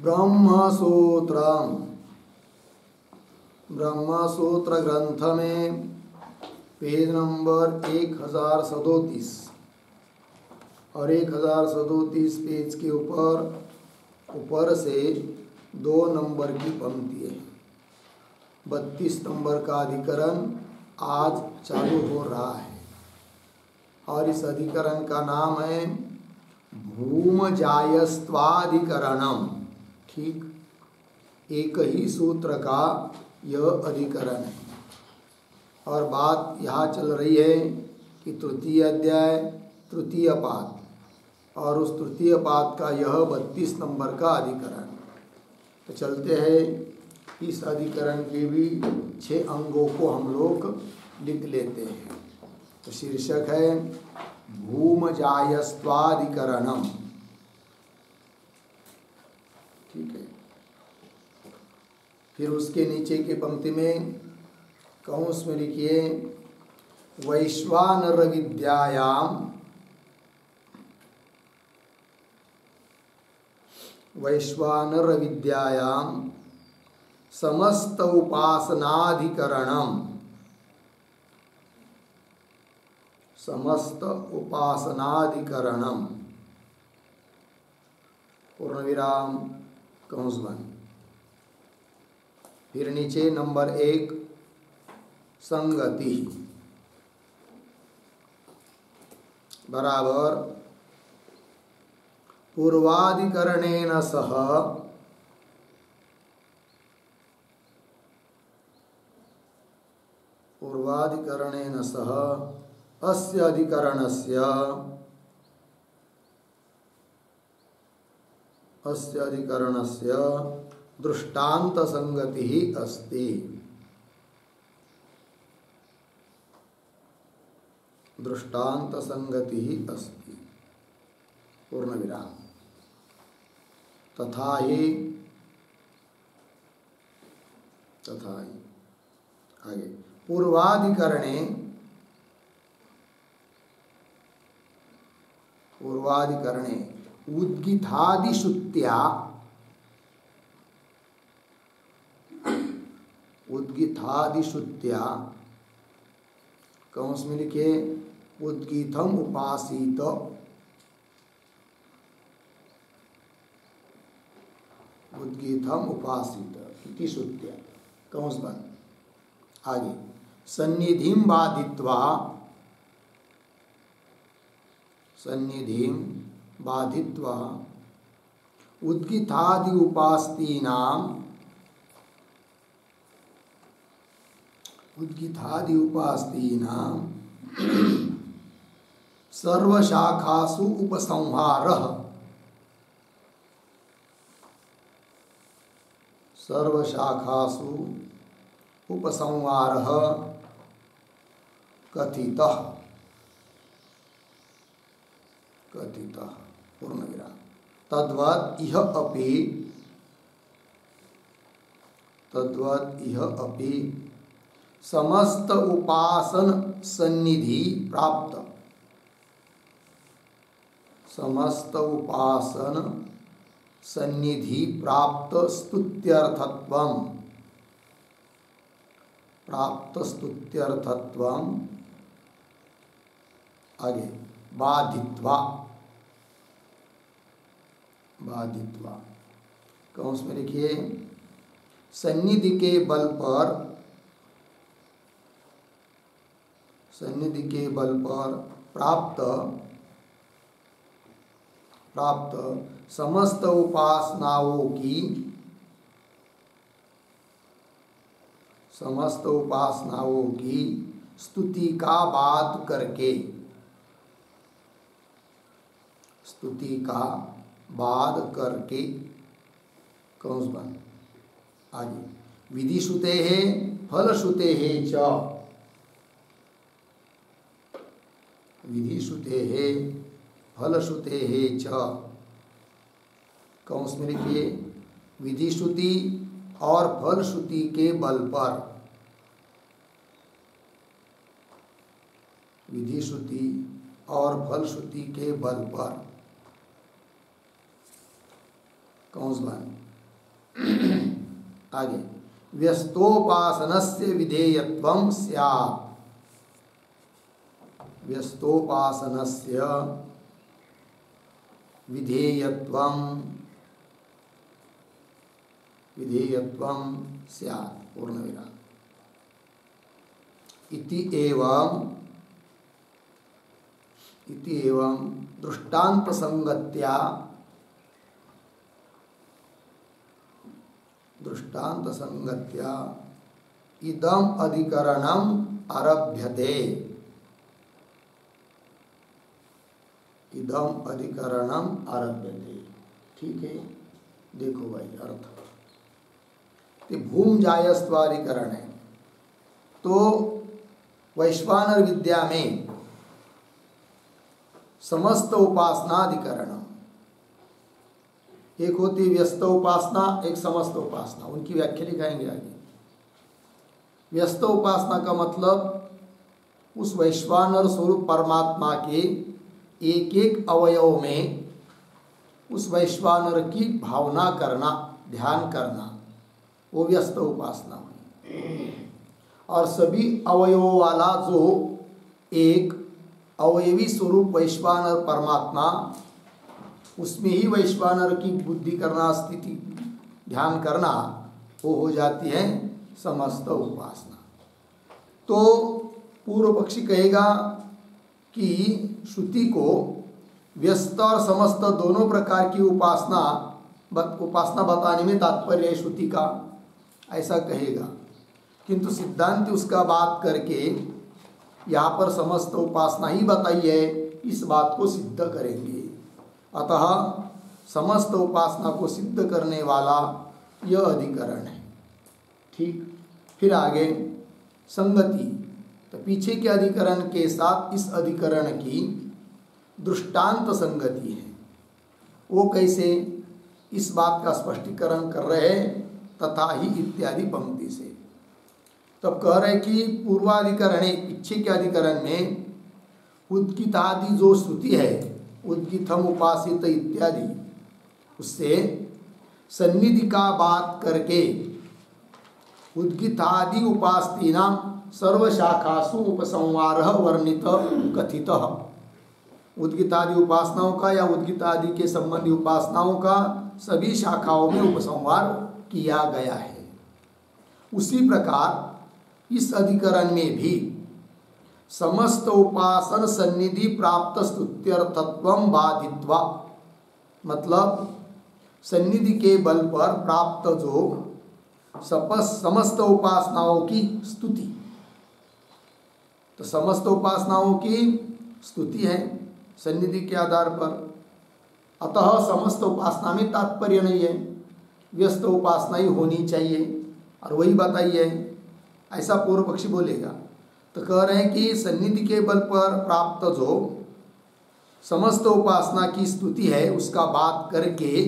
ब्रह्मसूत्रम ब्रह्मसूत्र ग्रंथ में page number 1037 और 1037 पेज के ऊपर से 2 नंबर की पंक्ति है। 32 नंबर का अधिकरण आज चालू हो रहा है और इस अधिकरण का नाम है भूमजायस्त्वाधिकरणम। ठीक, एक ही सूत्र का यह अधिकरण है और बात यहाँ चल रही है कि तृतीय अध्याय तृतीय पाद और उस तृतीय पाद का यह 32 नंबर का अधिकरण। तो चलते हैं, इस अधिकरण के भी 6 अंगों को हम लोग लिख लेते हैं। तो शीर्षक है भूमजायस्त्वाधिकरणम। ठीक है, फिर उसके नीचे की पंक्ति में कौंस में लिखिए वैश्वानर विद्यायाम समस्त उपासनाधिकरणम। समस्त उपासनाधिकरणम पूर्ण विराम कंस बंद। फिर नीचे नंबर 1 संगति बराबर पूर्वाधिकरणेन सह अस्य अधिकरणस्य दृष्टान्त संगति ही अस्ति। दृष्टान्त संगति ही अस्ति पूर्ण विराम। तथा ही आगे पूर्वाधिकरणे उद्गीथादिशुत्या कंस में लिखे उद्गीथम उपासित इति शुत्या कंस बंद। आगे सन्निधिं बाधित्वा उद्गीथादि उपास्तीनां सर्वशाखासु उपसंहारः कथितः पूर्ण विराम। तद्वत् इह अपि समस्त उपासन सन्निधि प्राप्त स्तुत्यर्थत्वम् आगे बाधित्वा कंस में लिखिए सन्निधि के बल पर प्राप्त समस्त उपासनाओं की स्तुति का बाद करके कंस बंद। आगे विधिश्रुते है फलश्रुते है च कंस में लिखिए विधिश्रुति और फलश्रुति के बल पर कंस बंद। आगे व्यस्तोपासनस्य विधेयत्वं स्यात्। व्यस्तोपासनस्य विधेयत्वं स्यात् पूर्णविराम। इति एवं दृष्टांत संगत्या इदम अधिकरणम आरभ्यते। इदम अधिकरणम आरभ्यते। ठीक है, देखो भाई अर्थ भूम जायस्त्वाधिकरण है। तो वैश्वानर विद्या में समस्त उपासनाधिकरण, एक होती व्यस्त उपासना, एक समस्त उपासना, उनकी व्याख्या लिखाएंगे आगे। व्यस्त उपासना का मतलब उस वैश्वानर स्वरूप परमात्मा के एक एक अवयव में उस वैश्वानर की भावना करना, ध्यान करना, वो व्यस्त उपासना हुई। और सभी अवयवों वाला जो एक अवयवी स्वरूप वैश्वानर परमात्मा, उसमें ही वैश्वानर की बुद्धि करना, स्थिति ध्यान करना, वो हो जाती है समस्त उपासना। तो पूर्व पक्षी कहेगा कि श्रुति को व्यस्त और समस्त दोनों प्रकार की उपासना बताने में तात्पर्य है श्रुति का, ऐसा कहेगा। किंतु सिद्धांत उसका बात करके यहाँ पर समस्त उपासना ही बताई है, इस बात को सिद्ध करेंगे। अतः समस्त उपासना को सिद्ध करने वाला यह अधिकरण है। ठीक, फिर आगे संगति, तो पीछे के अधिकरण के साथ इस अधिकरण की दृष्टांत संगति है। वो कैसे, इस बात का स्पष्टीकरण कर रहे हैं तथा ही इत्यादि पंक्ति से। तब कह रहे कि पूर्वाधिकरण, पीछे के अधिकरण में उद्गीतादि जो श्रुति है, उद्गीतम उपासित इत्यादि, उससे सन्निधि का बात करके उद्गीतादि उपासतीनां सर्वशाखासु उपसंहारः वर्णित कथितः। उद्गीतादि उपासनाओं का या उद्गीतादि के संबंधी उपासनाओं का सभी शाखाओं में उपसंहार किया गया है। उसी प्रकार इस अधिकरण में भी समस्त उपासन सन्निधि प्राप्त स्तुत्यर्थत्वं बाधित्वा, मतलब सन्निधि के बल पर प्राप्त जो समस्त उपासनाओं की स्तुति, तो समस्त उपासनाओं की स्तुति है सन्निधि के आधार पर। अतः समस्त उपासना में तात्पर्य नहीं है, व्यस्त उपासना ही होनी चाहिए, और वही बताइए, ऐसा पूर्व पक्षी बोलेगा। तो कह रहे हैं कि सन्निधि के बल पर प्राप्त जो समस्त उपासना की स्तुति है, उसका बात करके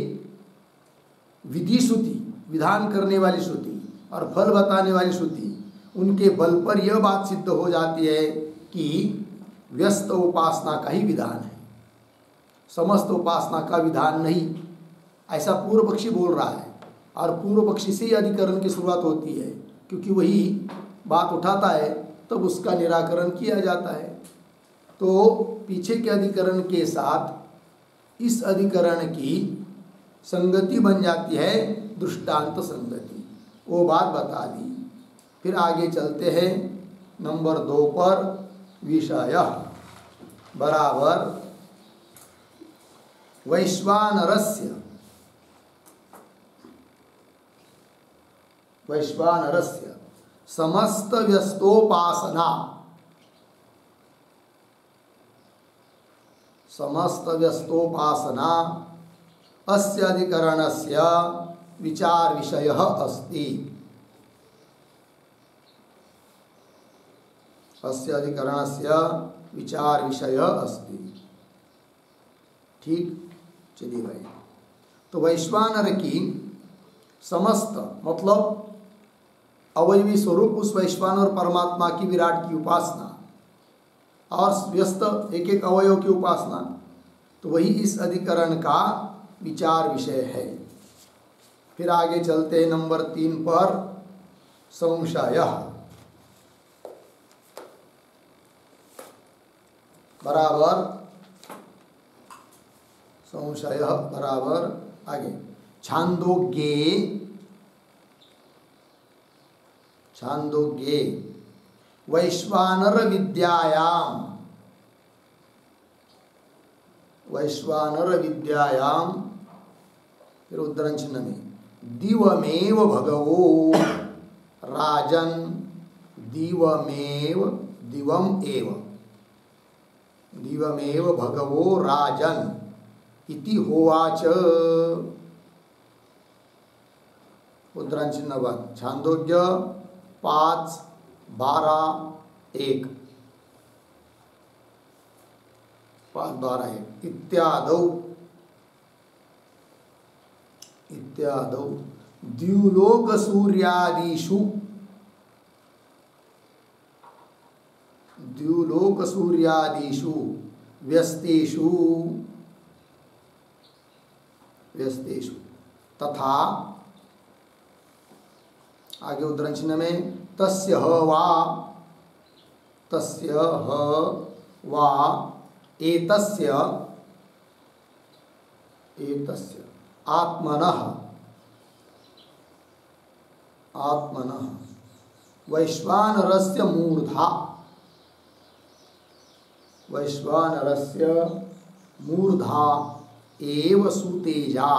विधि श्रुति, विधान करने वाली श्रुति और फल बताने वाली श्रुति, उनके बल पर यह बात सिद्ध हो जाती है कि व्यस्त उपासना का ही विधान है, समस्त उपासना का विधान नहीं, ऐसा पूर्व पक्षी बोल रहा है। और पूर्व पक्षी से ही अधिकरण की शुरुआत होती है, क्योंकि वही बात उठाता है तब उसका निराकरण किया जाता है। तो पीछे के अधिकरण के साथ इस अधिकरण की संगति बन जाती है दृष्टांत संगति, वो बात बता दी। फिर आगे चलते हैं नंबर 2 पर, विषय बराबर वैश्वानरस्य समस्त व्यस्तोपासना, समस्त व्यस्तोपासना अस्य अधिकरणस्य विचार विषयः अस्ति। अस्य अधिकरणस्य विचार विषयः अस्ति। ठीक, चलिए भाई। तो वैश्वानर की समस्त मतलब अवयवी स्वरूप उस वैश्वानर परमात्मा की विराट की उपासना और व्यस्त एक एक अवयव की उपासना, तो वही इस अधिकरण का विचार विषय है। फिर आगे चलते हैं नंबर 3 पर, संशय बराबर संशय बराबर आगे छांदोग्ये वैश्वानर विद्यायाम फिर उद्धरण चिन्ह में दिवमेव भगवो राजन दिवमेव भगवो राजन इति होवाच। उद्धरण चिन्ह बंद। छांदोग्य 5:12:1 5:12:1 इत्यादौ द्युलोक सूर्यादिषु व्यस्तेषु तथा आगे उद्धरण चिन्ह में तस्य ह वा एतस्य आत्मनः वैश्वानरस्य मूर्धा एव सुतेजा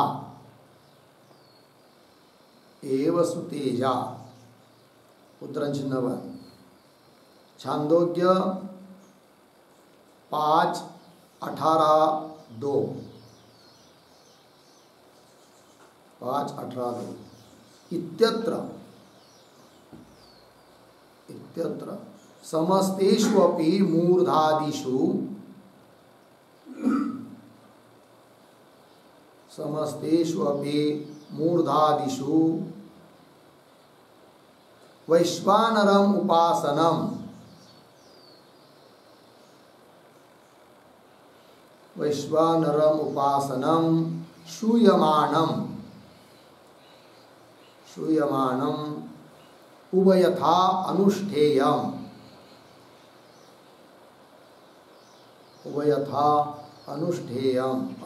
उद्धरण चिन्ह बंद। छांदोग्य 5:18:2 इत्यत्र समस्तेषु अपि मूर्धादिषु वैश्वानरम उपासनम श्रूयमाणम उभयथा अनुष्ठेयम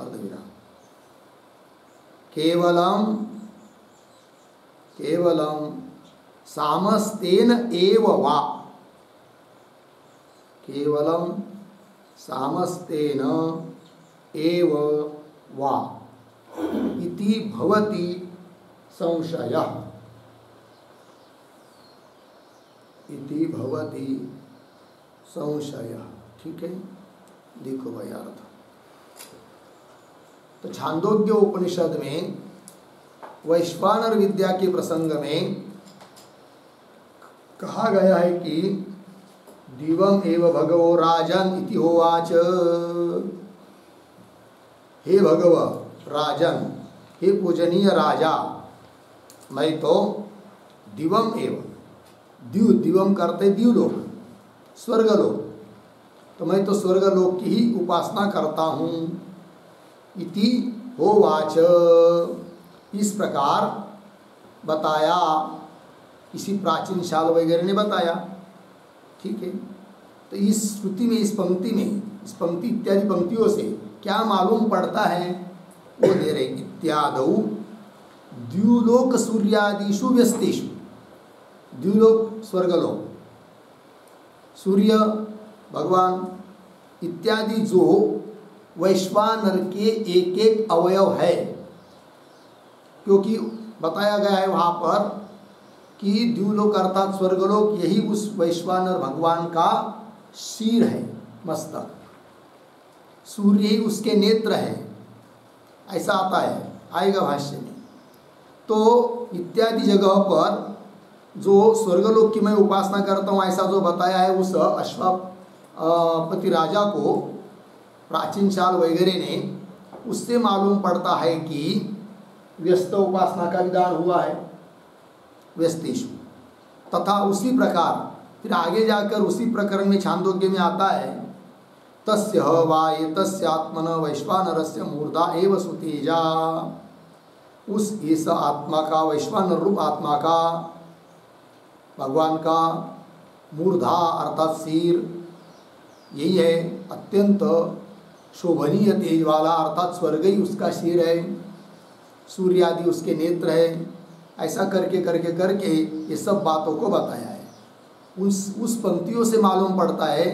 अर्धविराम केवलम सामस्तेन एव वा इति भवति संशयः ठीक है, देखो भाई अर्थ। तो छांदोग्य उपनिषद में वैश्वानर विद्या के प्रसंग में कहा गया है कि दिवम एव भगवो राजन इति होवाच। हे भगव राजन, हे पूजनीय राजा, मैं तो दिवम एव दिवम करते द्युलोक स्वर्गलोक, तो मैं तो स्वर्गलोक की ही उपासना करता हूँ। इति होवाच, इस प्रकार बताया, किसी प्राचीन शाल वगैरह ने बताया। ठीक है, तो इस श्रुति में, इस पंक्ति इत्यादि पंक्तियों से क्या मालूम पड़ता है वो दे रहे। इत्यादौ द्युलोक सूर्यादिषु व्यस्तेषु, द्युलोक स्वर्गलोक, सूर्य भगवान इत्यादि जो वैश्वानर के एक एक अवयव है, क्योंकि बताया गया है वहाँ पर कि द्युलोक अर्थात स्वर्गलोक यही उस वैश्वानर भगवान का शीर है, मस्तक, सूर्य ही उसके नेत्र है, ऐसा आता है, आएगा भाष्य में। तो इत्यादि जगह पर जो स्वर्गलोक की मैं उपासना करता हूँ ऐसा जो बताया है, उस अश्वपति राजा को प्राचीन शाल वगैरह ने, उससे मालूम पड़ता है कि व्यस्त उपासना का विधान हुआ है व्यस्तेषु। तथा उसी प्रकार फिर आगे जाकर उसी प्रकरण में छांदोग्य में आता है, तस्य वा एतस्य आत्मन वैश्वानरस्य मूर्धा एव सुतेजा। उस इस आत्मा का, वैश्वानर रूप आत्मा का, भगवान का मूर्धा अर्थात सिर, यही है अत्यंत शोभनीय तेज वाला, अर्थात स्वर्ग ही उसका सिर है, सूर्य आदि उसके नेत्र है। ऐसा करके करके करके ये सब बातों को बताया है। उस पंक्तियों से मालूम पड़ता है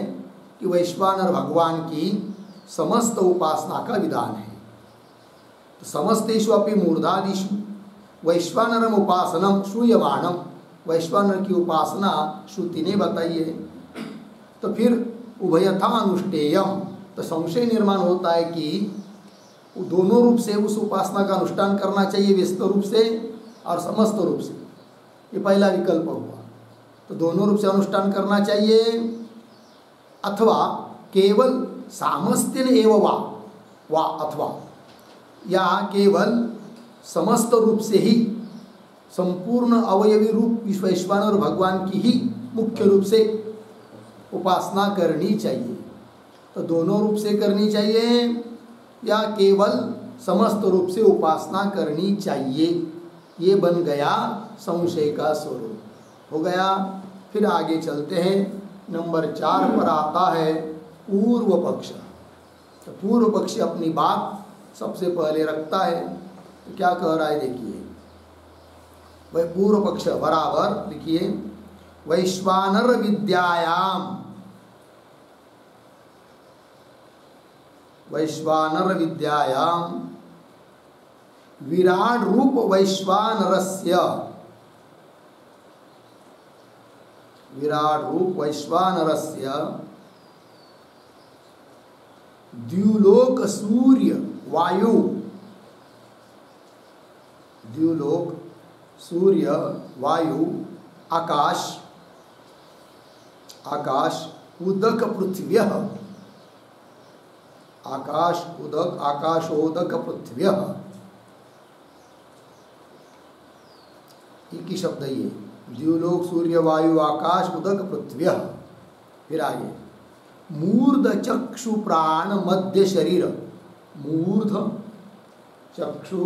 कि वैश्वानर भगवान की समस्त उपासना का विधान है। तो समस्तेषु अपि मूर्धादिषु वैश्वानरम उपासनम श्रूयमाणम, वैश्वानर की उपासना श्रुति ने बताई है। तो फिर उभयथा अनुष्ठेयम, तो संशय निर्माण होता है कि दोनों रूप से उस उपासना का अनुष्ठान करना चाहिए, व्यस्त रूप से और समस्त रूप से। ये पहला विकल्प हुआ। तो दोनों रूप से अनुष्ठान करना चाहिए, अथवा केवल सामस्त्यन एव वा अथवा, या केवल समस्त रूप से ही संपूर्ण अवयवी रूप वैश्वानर भगवान की ही मुख्य रूप से उपासना करनी चाहिए। तो दोनों रूप से करनी चाहिए या केवल समस्त रूप से उपासना करनी चाहिए, ये बन गया संशय का स्वरूप हो गया। फिर आगे चलते हैं, नंबर 4 पर आता है पूर्व पक्ष। तो पूर्व पक्ष अपनी बात सबसे पहले रखता है। तो क्या कह रहा है देखिए, वह पूर्व पक्ष बराबर लिखिए, वैश्वानर विद्यायाम, वैश्वानर विद्यायाम विराट रूप वैश्वानरस्य, विराट रूप वैश्वानरस्य द्युलोक सूर्य वायु, द्युलोक सूर्य वायु आकाश, आकाश उदक पृथ्व्यः, आकाश उदक आकाशोदक पृथ्व्यः, एक ही शब्द है ये, द्युलोक सूर्य वायु आकाश उदक पृथ्व्यः। फिर आगे मूर्ध चक्षु प्राण मध्य शरीर, मूर्ध चक्षु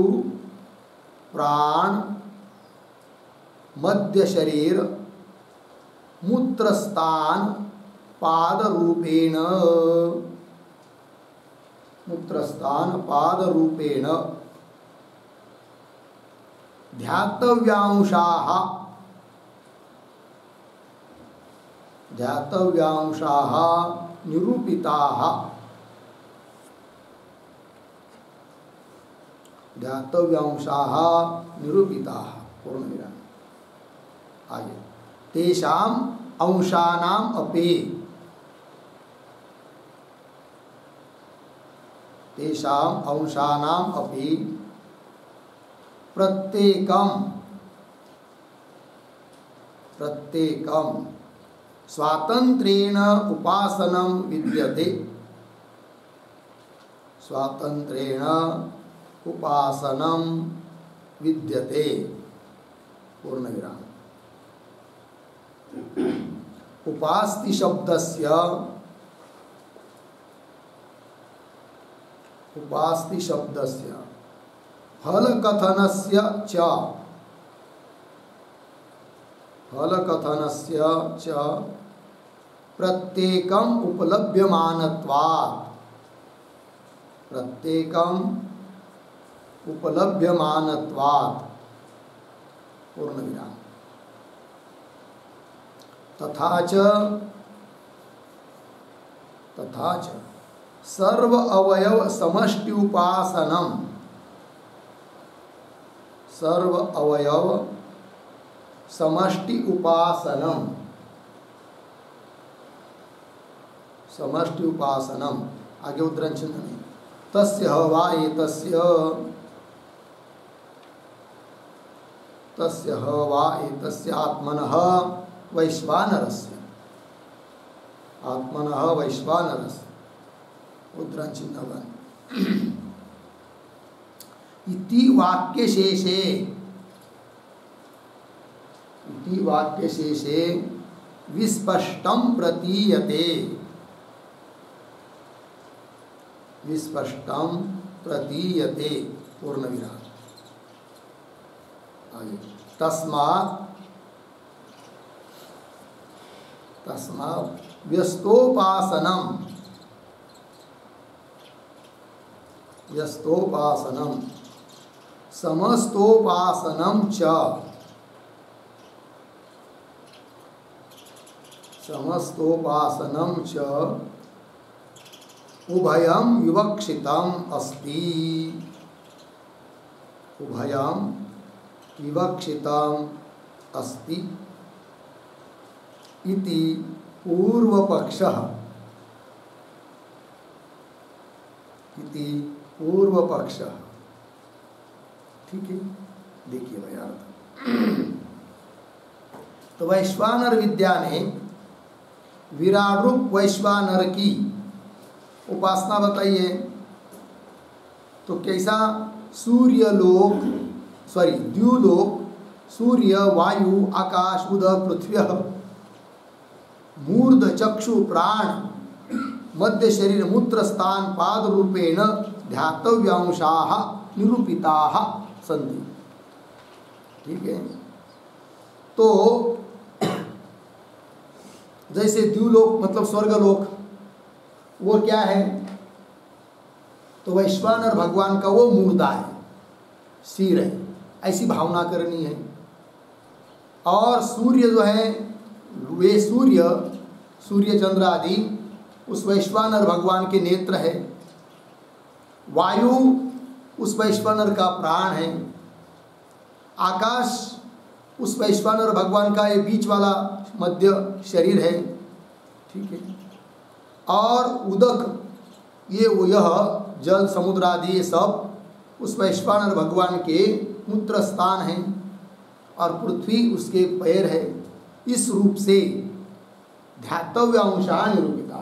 प्राण मध्य शरीर मूत्रस्थान पाद रूपेण, मूत्रस्थान पाद रूपेण ध्यातव्यांशाः, ध्यातव्यांशाः निरूपिताः, ध्यातव्यांशाः निरूपिताः। पूर्णविराम। आगे तेषाम् अंशानाम् अपि, तेषाम् अंशानाम् अपि प्रत्येकं, प्रत्येकं स्वातंत्र्येण उपासनं विद्यते, स्वातंत्र्येण उपासनं विद्यते। पूर्णविराम। उपास्ति शब्दस्य, उपास्ति शब्दस्य फलकथनस्य च, फलकथनस्य च प्रत्येकम् उपलभ्यमानत्वात्, प्रत्येकम् उपलभ्यमानत्वात्। पूर्णविराम। तथा च, तथा च सर्व अवयव समष्टि उपासनम, सर्व अवयव समष्टि उपासनम, समष्टि उपासनम। आगे उद्धरण चिन्ह नहीं, तस्य वा एतस्य, तस्य वा एतस्य आत्मनः वैश्वानरस्य, आत्मनः वैश्वानरस्य। उद्धरण चिन्ह 1। इति वाक्य शेषे, इति वाक्य शेषे विस्पष्टं प्रतीयते, विस्पष्टं प्रतीयते। पूर्णविराम। तस्मात् व्यस्तोपासनम समस्तोपासनम च उभयं विवक्षितम् अस्ति। उभयं विवक्षितम् अस्ति इति पूर्वपक्षः। ठीक है, देखिए भाई अर्थ। तो वैश्वानर विद्या ने विराट रूप वैश्वानर की उपासना बताइए। तो कैसा? द्युलोक, सूर्य, वायु, आकाश, उदक, पृथ्वी, मूर्ध, चक्षु, प्राण, मध्य शरीर, मूत्र स्थान, पाद रूपेण ध्यातव्यांशाः निरूपिताः सन्ति। ठीक है। तो जैसे द्युलोक मतलब स्वर्गलोक, वो क्या है? तो वैश्वानर भगवान का वो मूर्धा है, सिर है, ऐसी भावना करनी है। और सूर्य जो है, वे सूर्य चंद्र आदि उस वैश्वानर भगवान के नेत्र है। वायु उस वैश्वानर का प्राण है। आकाश उस वैश्वानर भगवान का ये बीच वाला मध्य शरीर है। ठीक है। और उदक, यह जल, समुद्र आदि ये सब उस वैश्वानर भगवान के मूत्र स्थान है। और पृथ्वी उसके पैर है। इस रूप से ध्यातव्य अंशा निरूपिता,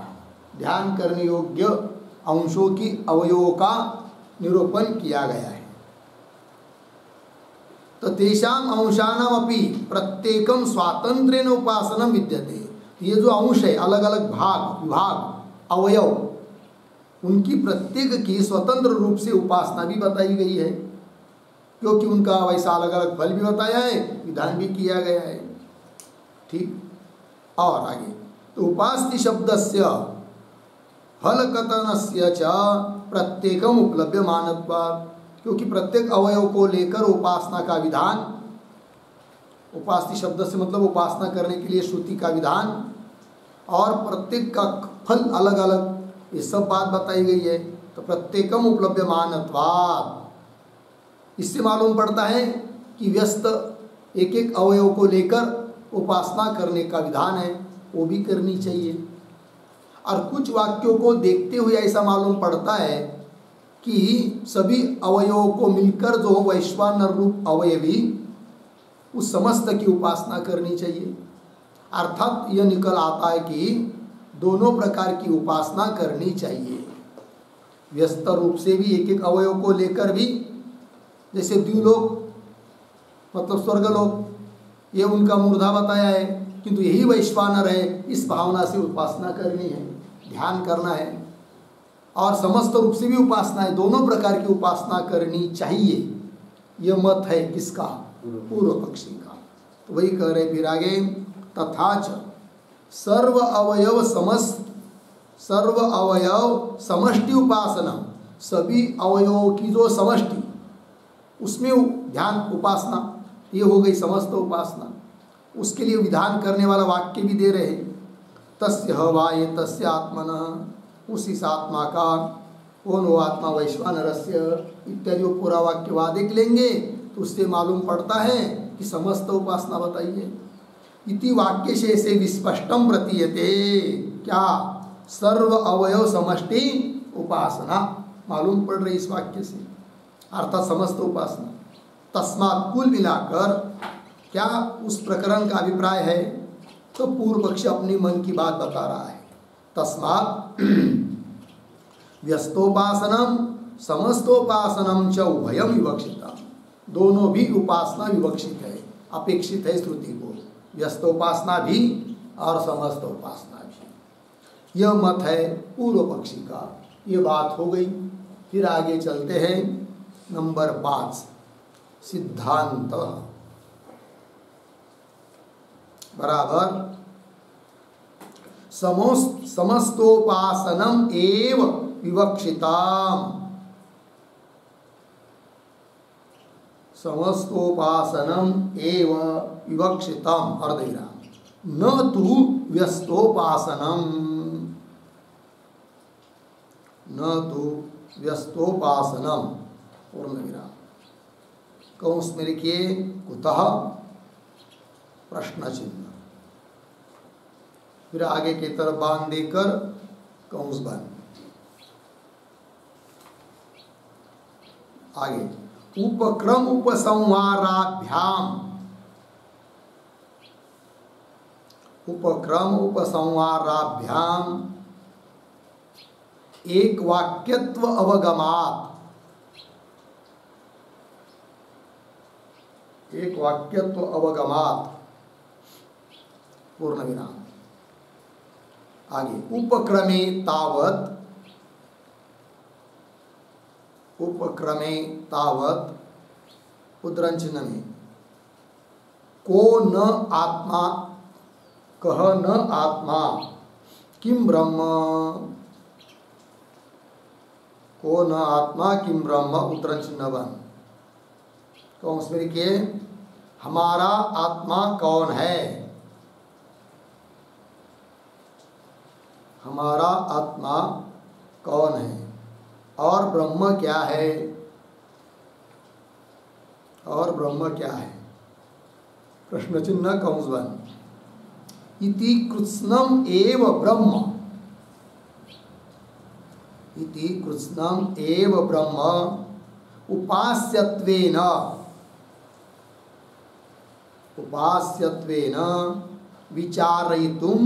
ध्यान करने योग्य अंशों की अवयवों का निरूपण किया गया है। तो तेषाम अंशानामपि प्रत्येकम स्वातंत्र्येण उपासनम विद्यते। ये जो अंश है, अलग अलग भाग, विभाग, अवयव, उनकी प्रत्येक की स्वतंत्र रूप से उपासना भी बताई गई है, क्योंकि उनका वैसा अलग अलग फल भी बताया है, विधान भी किया गया है। ठीक। और आगे तो उपास्ति शब्दस्य फलकथनस्य च प्रत्येकम उपलभ्यमानत्वात्, क्योंकि प्रत्येक अवयव को लेकर उपासना का विधान, उपास्ति शब्द से मतलब उपासना करने के लिए श्रुति का विधान, और प्रत्येक का फल अलग अलग, ये सब बात बताई गई है। तो प्रत्येकम उपलभ्यमानत्वात्, इससे मालूम पड़ता है कि व्यस्त एक एक अवयव को लेकर उपासना करने का विधान है, वो भी करनी चाहिए। और कुछ वाक्यों को देखते हुए ऐसा मालूम पड़ता है कि सभी अवयवों को मिलकर जो वैश्वानर रूप अवयवी, उस समस्त की उपासना करनी चाहिए। अर्थात यह निकल आता है कि दोनों प्रकार की उपासना करनी चाहिए। व्यस्त रूप से भी एक एक अवयव को लेकर भी, जैसे द्युलोक मतलब स्वर्गलोक, ये उनका मूर्धा बताया है, किंतु यही वैश्वानर है, इस भावना से उपासना करनी है, ध्यान करना है। और समस्त रूप से भी उपासना है, दोनों प्रकार की उपासना करनी चाहिए। यह मत है किसका? पूर्व पक्षी का। तो वही कह रहे फिर आगे, तथाच सर्व अवयव समष्टि उपासना, सभी अवयवों की जो समष्टि, उसमें ध्यान उपासना, ये हो गई समस्त उपासना। उसके लिए विधान करने वाला वाक्य भी दे रहे हैं, तस्य हवा ये तस्य आत्मनः, उस इस आत्मा का, कौन वो आत्मा? वैश्वानरस्य इत्यादि वो पूरा वाक्य देख लेंगे तो उससे मालूम पड़ता है कि समस्त उपासना बताइए। इति वाक्य से विस्पष्टम प्रतीयते, क्या? सर्व अवयव समष्टि उपासना मालूम पड़ रही इस वाक्य से, अर्थात समस्त उपासना। तस्मात् कुल मिलाकर क्या उस प्रकरण का अभिप्राय है? तो पूर्व पक्ष अपनी मन की बात बता रहा है। तस्मात् व्यस्तोपासनम समस्तोपासनम च उभयम विवक्षितम, दोनों भी उपासना विवक्षित है, अपेक्षित है श्रुति को, व्यस्तोपासना भी और समस्त उपासना भी। यह मत है पूर्व पक्षी का। ये बात हो गई। फिर आगे चलते हैं नंबर 5, सिद्धांत। बराबर समस्तोपासनम एव विवक्षिताम, समस्तोपासनम एव विवक्षितम अर्धविराम, न तु व्यस्तोपासनम, न तु व्यस्तोपासनम पूर्णविराम। कंस में लिखिए कुतः प्रश्न चिन्ह, फिर आगे की तरफ बांध देकर कंस बंद। आगे उपक्रम उपसंहाराभ्याम, उपक्रम उपसंहाराभ्याम एक वाक्यत्व अवगमात, एक वाक्यत्व अवगमात पूर्ण विराम। आगे उपक्रमे तावत, उपक्रमे तावत उद्धरण चिन्ह में को न आत्मा, कह न आत्मा किम ब्रह्म, को न आत्मा किम ब्रह्म उद्धरण चिन्ह बन। तो उसमें लिखिए हमारा आत्मा कौन है, हमारा आत्मा कौन है और ब्रह्म क्या है, और ब्रह्म क्या है, प्रश्न चिन्ह कंस बन। इति कृत्स्नम एव ब्रह्म, इति कृत्स्नम एव ब्रह्म उपास्यत्वेन, उपास्यत्वेन विचारयितुम,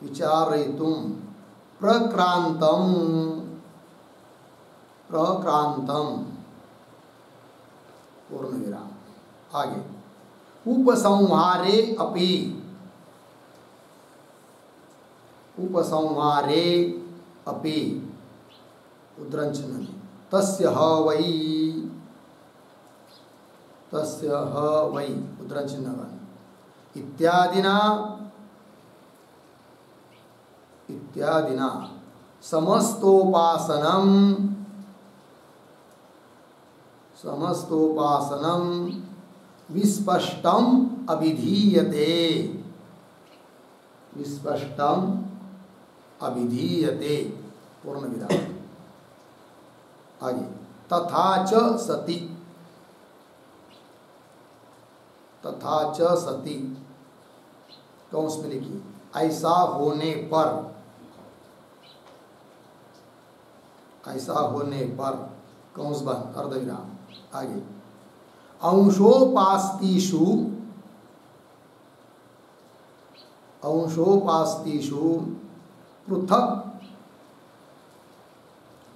विचारयितुम प्रक्रांतम, प्रक्रांतम पूर्ण विराम। आगे उपसंहारे अपि, उपसंहारे अपि उद्धरण चिन्ह में तस्य ह वै, तस्य ह वै उद्धरण चिन्ह इत्यादिना, इत्यादिना समस्तोपासनम, समस्तोपासनम विस्पष्टम अभिधीयते, विस्पष्टम अभिधीयते पूर्ण विराम। आगे तथा च सति, तथा च सति कंस में लिखिए ऐसा होने पर, ऐसा होने पर कंस बंद अर्धविराम। आगे अंशोपास्तिषु, अंशोपास्तिषु पृथक,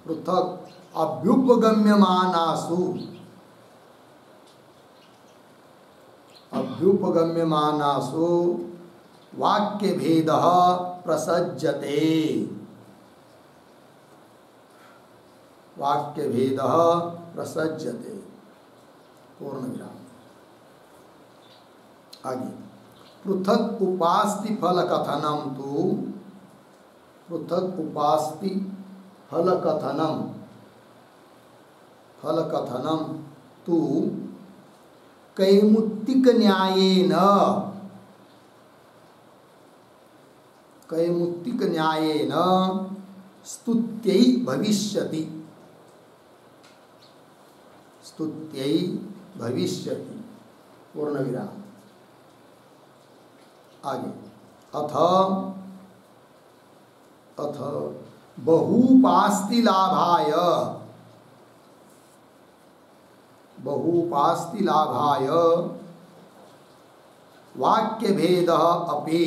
पृथक अभ्युपगम्यमानासु, अभ्युपगम्यमानासु वाक्य भेदः प्रसज्जते, वाक्य भेदः प्रसज्जते पूर्ण विराम। आगे पृथक उपास्ति फल कथनम तु, पृथक उपास्ति फल कथनम, फल कथनम तु कैमुत्तिक न्यायेन, कैमुत्तिक न्यायेन स्तुत्यै भविष्यति, स्तुत्यै भविष्यति पूर्ण विराम। आगे अथ, अथ बहुपास्ति लाभाय, बहुपास्ति लाभाय वाक्य भेदः अपि,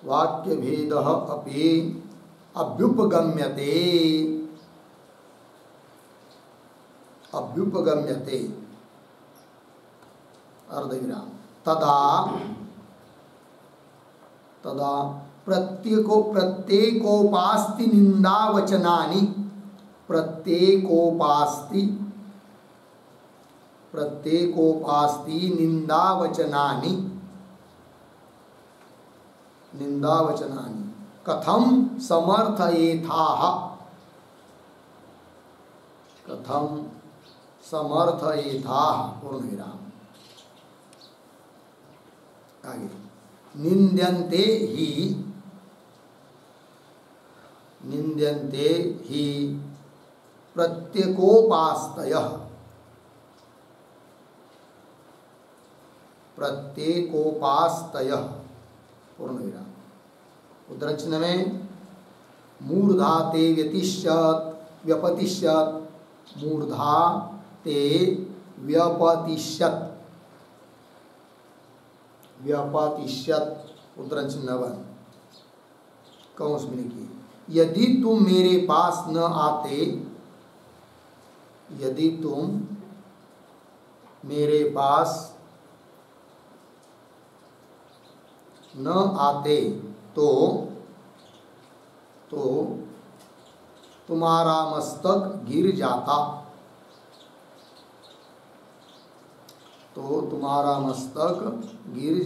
वाक्य भेदः अपि अभ्युपगम्यते, अभ्युपगम्यते अर्धविराम। तदा, तदा प्रत्येको प्रत्येकोपास्ति निंदावचनानि, प्रत्येकोपास्ति प्रत्येकोपास्ति निंदावचनानि कथम समर्थयेथाः पूर्णविराम। आगे निंद्यन्ते ही प्रत्येकोपास्तयः पूर्णविराम। उद्धरण में मूर्धा ते व्यपतिष्यत मूर्धा ते व्यपतिष्यत उद्धरण चिन्ह 1 कौंस में लिखिए यदि तुम मेरे पास न आते, यदि तुम मेरे पास न आते तो तुम्हारा मस्तक गिर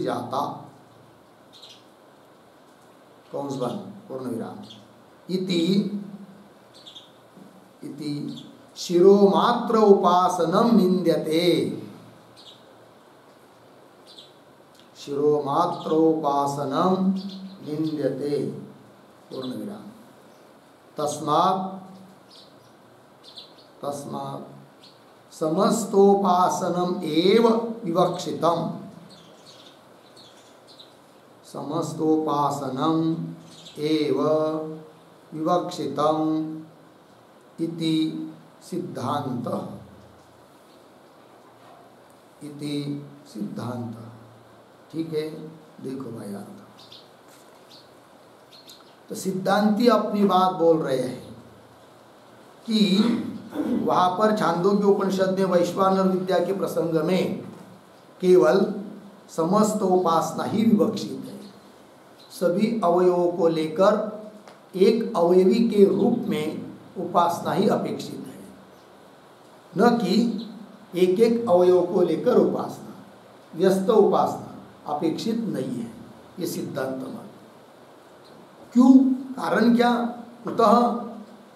जाता, कौंस बन पूर्णविराम। इति शिरोमात्र उपासनम निंद्यते, शिरोमात्रोपासनम निंद्यते पूर्णविराम। तस्मात् समस्तोपासनम एव विवक्षितम, समस्तोपासनम एव विवक्षितम इति सिद्धांत, ठीक है। देखो भाई अर्थ, तो सिद्धांती अपनी बात बोल रहे हैं कि वहाँ पर छांदोग्य उपनिषद में वैश्वानर विद्या के प्रसंग में केवल समस्त उपासना ही विवक्षित है। सभी अवयवों को लेकर एक अवयवी के रूप में उपासना ही अपेक्षित है, न कि एक एक अवयव को लेकर उपासना, व्यस्त उपासना अपेक्षित नहीं है। ये सिद्धांत मत। क्यों, कारण क्या, कुतः,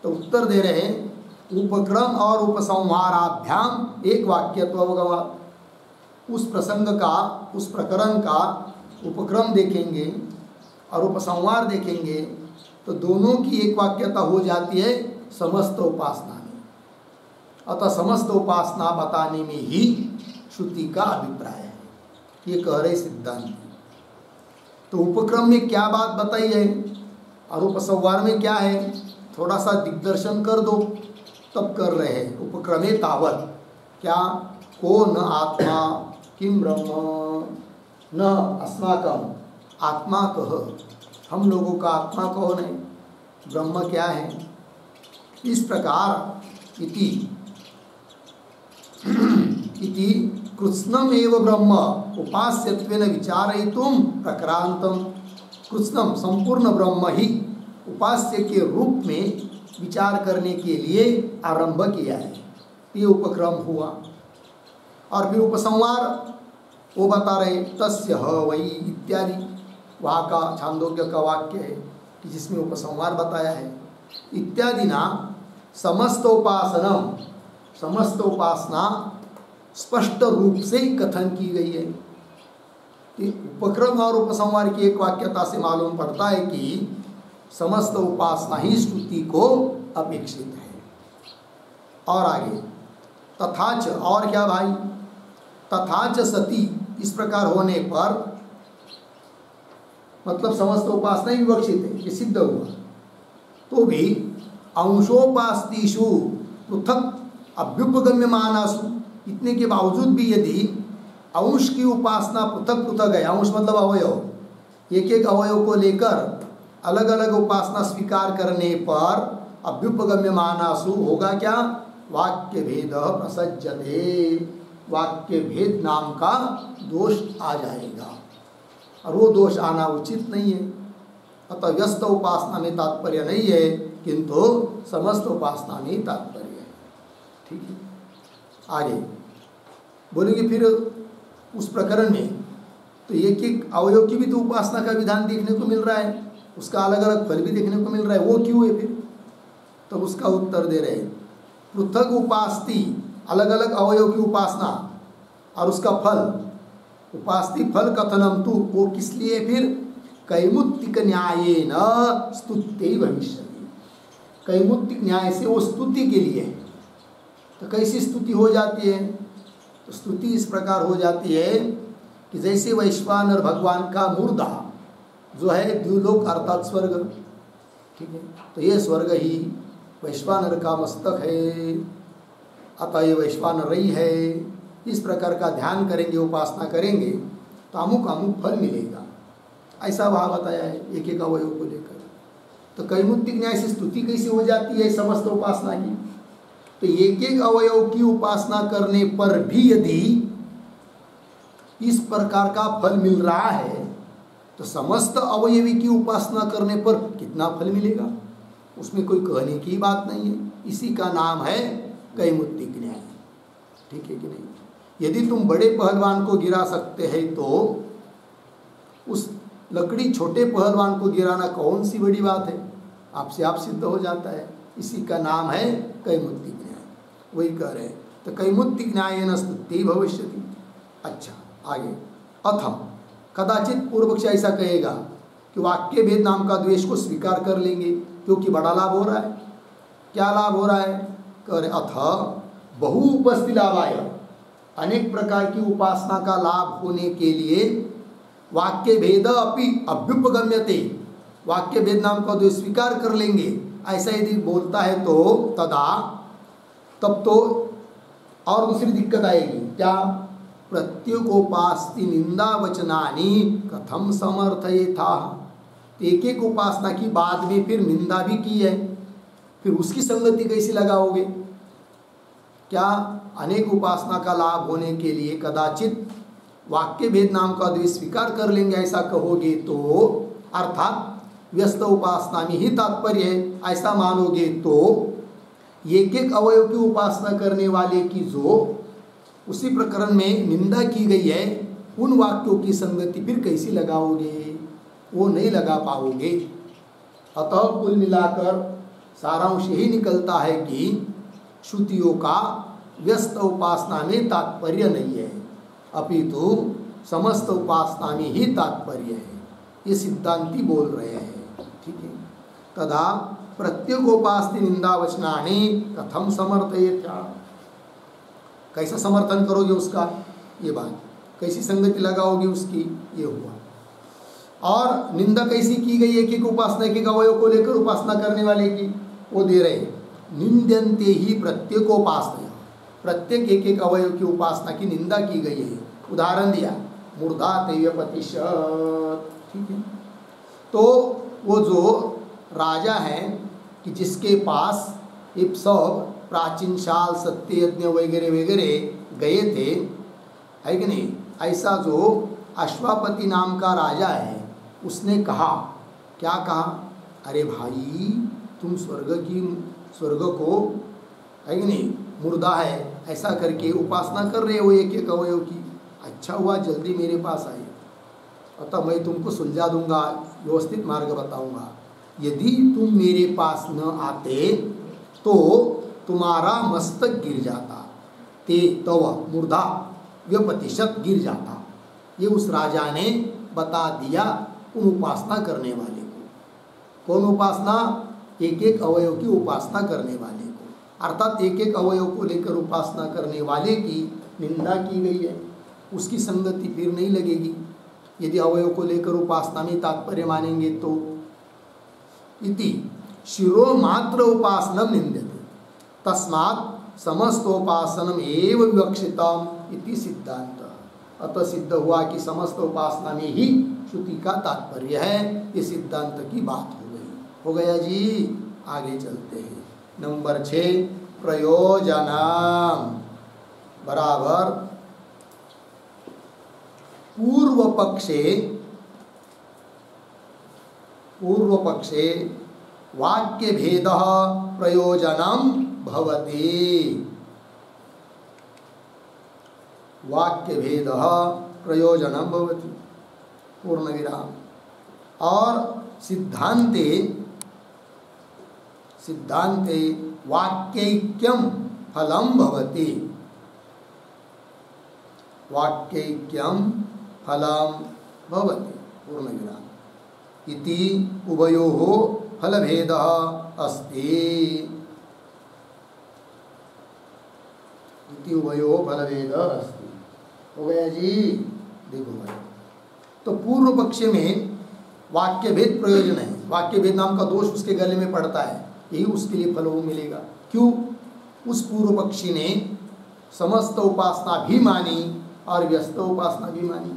तो उत्तर दे रहे हैं उपक्रम और उपसंहाराभ्याम एक वाक्यत्वगवात्। उस प्रसंग का, उस प्रकरण का उपक्रम देखेंगे और उपसंहार देखेंगे तो दोनों की एक वाक्यता हो जाती है समस्त उपासना में। अतः समस्त उपासना बताने में ही श्रुति का अभिप्राय है, ये कह रहे सिद्धांत। तो उपक्रम में क्या बात बताई है और उपसंहार में क्या है, थोड़ा सा दिग्दर्शन कर दो, तब कर रहे हैं। उपक्रमे तावत क्या, को न आत्मा किम ब्रह्म न अस्माकम, आत्मा कह, हम लोगों का आत्मा कौन है, ब्रह्म क्या है। इस प्रकार इति कृत्स्नम एव ब्रह्म उपास्यत्वेन विचारयितुम प्रक्रांतम। कृत्स्नम संपूर्ण ब्रह्म ही उपास्य के रूप में विचार करने के लिए आरंभ किया है, ये उपक्रम हुआ। और फिर उपसंहार वो बता रहे तस्य ह वही इत्यादि, वहाँ का छांदोग्य का वाक्य है कि जिसमें उपसंहार बताया है। इत्यादि ना समस्त उपासनम, समस्त उपासना स्पष्ट रूप से कथन की गई है। उपक्रम और उपसंहार की एक वाक्यता से मालूम पड़ता है कि समस्त उपासना ही स्तुति को अपेक्षित है। और आगे तथाच, और क्या भाई, तथाच सती, इस प्रकार होने पर मतलब समस्त उपासना ही विवक्षित है, ये सिद्ध हुआ। तो भी अंशोपास्तिषु पृथक अभ्युपगम्यमानासु, इतने के बावजूद भी यदि अंश की उपासना पृथक पृथक है, अंश मतलब अवयव, एक एक अवयव को लेकर अलग अलग उपासना स्वीकार करने पर अभ्युपगम्यमानासु होगा क्या, वाक्य भेद प्रसज्जते, वाक्य भेद नाम का दोष आ जाएगा और वो दोष आना उचित नहीं है। अतः व्यस्त उपासना में तात्पर्य नहीं है, किंतु समस्त उपासना में तात्पर्य है। ठीक है, आगे बोलेंगे फिर उस प्रकरण में तो एक एक अवयव की भी तो उपासना का विधान देखने को मिल रहा है, उसका अलग अलग फल भी देखने को मिल रहा है, वो क्यों है फिर? तो उसका उत्तर दे रहे हैं, पृथक उपास्ति, अलग अलग अवयव की उपासना और उसका फल, उपास्ति फल कथनम तु, वो किस लिए फिर? कैमुत्तिक न्यायेन स्तुत्यै भविष्यति, कैमुत्तिक न्याय से वो स्तुति के लिए। तो कैसी स्तुति हो जाती है? तो स्तुति इस प्रकार हो जाती है कि जैसे वैश्वानर भगवान का मुर्दा जो है द्युलोक अर्थात स्वर्ग, ठीक है, तो ये स्वर्ग ही वैश्वानर का मस्तक है, अतः ये वैश्वानर ही है। इस प्रकार का ध्यान करेंगे, उपासना करेंगे तो अमुक अमुक फल मिलेगा, ऐसा भाव बताया है एक एक अवयव को लेकर। तो कैमुत्तिक न्याय से स्तुति कैसे हो जाती है समस्त उपासना की? तो एक एक अवयव की उपासना करने पर भी यदि इस प्रकार का फल मिल रहा है तो समस्त अवयवी की उपासना करने पर कितना फल मिलेगा, उसमें कोई कहने की बात नहीं है। इसी का नाम है कैमुत्तिक न्याय, ठीक है कि नहीं? यदि तुम बड़े पहलवान को गिरा सकते हैं तो उस लकड़ी छोटे पहलवान को गिराना कौन सी बड़ी बात है, आपसे आप सिद्ध हो जाता है। इसी का नाम है कैमुत्तिक न्याय, वही कह रहे हैं। तो कैमुत्तिक न्यायेन स्तुत्यै भविष्यति। अच्छा आगे, अथम कदाचित पूर्व पक्षी ऐसा कहेगा कि वाक्य भेद नाम का द्वेष को स्वीकार कर लेंगे क्योंकि बड़ा लाभ हो रहा है। क्या लाभ हो रहा है? कह रहे अथ बहु उपस्थिति लाभाय, अनेक प्रकार की उपासना का लाभ होने के लिए वाक्य भेद अपि अभ्युपगम्यते, वाक्य भेद नाम का द्वेष स्वीकार कर लेंगे, ऐसा यदि बोलता है तो तदा, तब तो और दूसरी दिक्कत आएगी। क्या? प्रत्येकोपास्ति निंदा वचनानि कथम समर्थयेथा, एक एक उपासना की बाद में फिर निंदा भी की है, फिर उसकी संगति कैसे लगाओगे? क्या अनेक उपासना का लाभ होने के लिए कदाचित वाक्य भेद नाम का द्वेष स्वीकार कर लेंगे ऐसा कहोगे तो, अर्थात व्यस्त उपासना में ही तात्पर्य है ऐसा मानोगे तो एक एक अवयव की उपासना करने वाले की जो उसी प्रकरण में निंदा की गई है उन वाक्यों की संगति फिर कैसे लगाओगे? वो नहीं लगा पाओगे। अतः कुल मिलाकर सारांश यही निकलता है कि श्रुतियों का व्यस्त उपासना में तात्पर्य नहीं है, अपितु समस्त उपासना में ही तात्पर्य है, ये सिद्धांती बोल रहे हैं, ठीक है। तथा प्रत्येकोपास्ति निंदा वचनानि कथम समर्थयेत्, कैसा समर्थन करोगे उसका? ये बात कैसी संगति लगाओगे उसकी? ये हुआ। और निंदा कैसी की गई एक एक उपासना के अवयव को लेकर उपासना करने वाले की? वो दे रहे निंद्यन्ते ही प्रत्येकोपासना, प्रत्येक एक एक अवयव की उपासना की निंदा की गई है। उदाहरण दिया मूर्धा तेव्यपतिशत्, ठीक है। तो वो जो राजा हैं कि जिसके पास ये सब प्राचीन शाल सत्य यज्ञ वगैरह वगैरह गए थे, है कि नहीं, ऐसा जो अश्वापति नाम का राजा है उसने कहा, क्या कहा? अरे भाई तुम स्वर्ग को, है कि नहीं, मुर्दा है ऐसा करके उपासना कर रहे हो एक एक अवयव की, अच्छा हुआ जल्दी मेरे पास आए, अतः मैं तुमको सुलझा दूंगा, व्यवस्थित मार्ग बताऊंगा। यदि तुम मेरे पास न आते तो तुम्हारा मस्तक गिर जाता, ते तव मूर्धा व्यपतिशत गिर जाता। ये उस राजा ने बता दिया उन उपासना करने वाले को। कौन उपासना? एक एक अवयव की उपासना करने वाले को, अर्थात एक एक अवयव को लेकर उपासना करने वाले की निंदा की गई है, उसकी संगति फिर नहीं लगेगी यदि अवयव को लेकर उपासना में तात्पर्य मानेंगे तो। इति शिरो मात्र उपासनम निंद्यते तस्मात् समस्तोपासनम एव विवक्षितम इति सिद्धांत। अतः सिद्ध हुआ कि समस्त उपासना में ही श्रुति का तात्पर्य है, ये सिद्धांत की बात हो गई। हो गया जी, आगे चलते हैं। नंबर 6 प्रयोजनम बराबर पूर्व पक्षे वाक्य भेद प्रयोजनम भवति। वाक्य भेद प्रयोजनम भवति पूर्ण विराम। और सिद्धांते वाक्यैक्यम फलम भवति, वाक्यैक्यम फलम भवति पूर्ण विराम। इति उभयोः फलभेदः अस्ति, इति उभयोः फलभेदः अस्ति। हो गया जी, देखो भाई। तो पूर्व पक्ष में वाक्य भेद प्रयोजन है, वाक्य भेद नाम का दोष उसके गले में पड़ता है, यही उसके लिए फल वो मिलेगा। क्यों? उस पूर्व पक्षी ने समस्त उपासना भी मानी और व्यस्त उपासना भी मानी।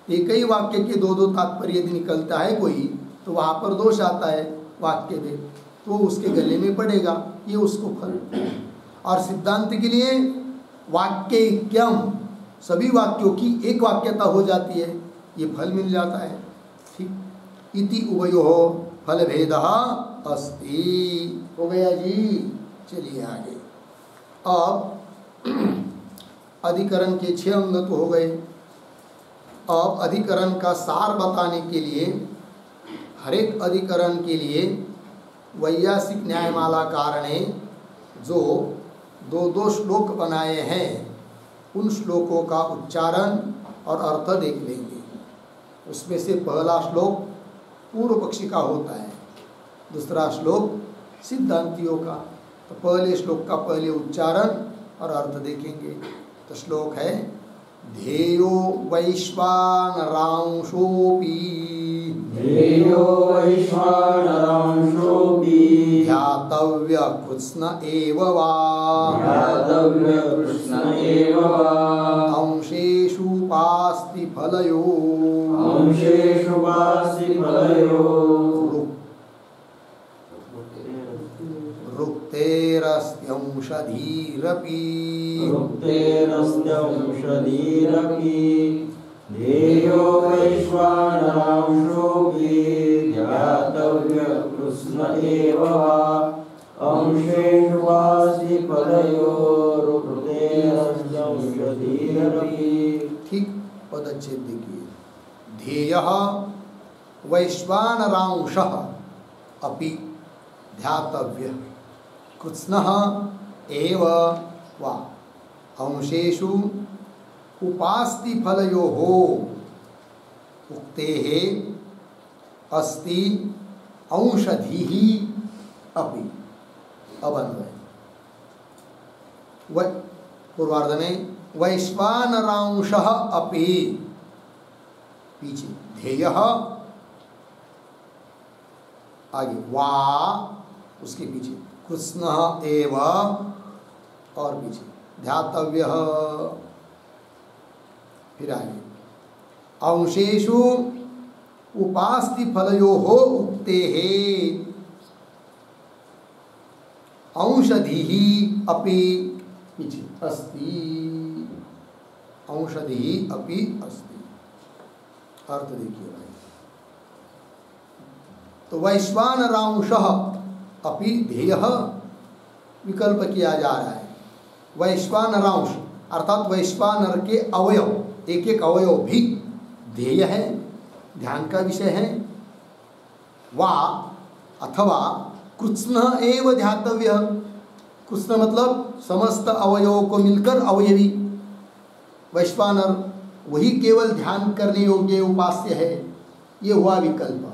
एक ही वाक्य के दो दो तात्पर्य यदि निकलता है कोई, तो वहाँ पर दोष आता है वाक्य भेद, तो उसके गले में पड़ेगा, ये उसको फल। और सिद्धांत के लिए वाक्यैक्यम, सभी वाक्यों की एक वाक्यता हो जाती है, ये फल मिल जाता है। ठीक, इति उभयोः फलभेदः अस्ति। हो गया जी, चलिए आगे। अब अधिकरण के 6 अंग तो हो गए। अब अधिकरण का सार बताने के लिए, हर एक अधिकरण के लिए वैयासिक न्यायमालाकार ने जो दो दो श्लोक बनाए हैं, उन श्लोकों का उच्चारण और अर्थ देख लेंगे। उसमें से पहला श्लोक पूर्व पक्षी का होता है, दूसरा श्लोक सिद्धांतियों का। तो पहले श्लोक का पहले उच्चारण और अर्थ देखेंगे। तो श्लोक है, ध्येयो वैश्वानरांशोऽपि, ध्येयो वैश्वानरांशोऽपि ध्यातव्य कृत्स्न एव वा, ध्यातव्य कृत्स्न एव वा, अंशेषु पास्ति फलयो, अंशेषु पास्ति फलयो, रुक्तेरस्त्यंशधीरपि, रुक्तेरस्त्यंशधीरपि, ध्येयो वैश्वानरांशोऽपि ध्यातव्य कृत्स्न एव वा, अंशेषु पास्ति फलयो, रुक्तेरस्त्यंशधीरपि। ठीक, पदच्छेद देखिए। ध्येयः वैश्वानरांशः अपि ध्यातव्यः कृत्स्नः एव वा, अंशेषु उपास्ति फलयोः उक्तेः अस्ति औषधिः अपि। अब अन्वय, पूर्वार्ध में वैश्वानरांशः अपि, पीछे ध्येयः, आगे वा, उसके पीछे कृत्स्नः एव, और पीछे ध्यातव्यः, फिर आगे अंशेषु उपास्ति फलयोः उक्तेः औषधिः अपि, पीछे अस्ति, औषधिः अपि अस्ति। अर्थ देखिए भाई। तो वैश्वानरांशः अपि ध्येयः विकल्प किया जा रहा है। वैश्वानरांश अर्थात वैश्वानर के अवयव, एक एक अवयव भी ध्येय है, ध्यान का विषय है। वा अथवा कृत्स्न एव ध्यातव्य, कृत्स्न मतलब समस्त अवयवों को मिलकर अवयवी, वैश्वानर वही केवल ध्यान करने योग्य उपास्य है, ये हुआ विकल्प।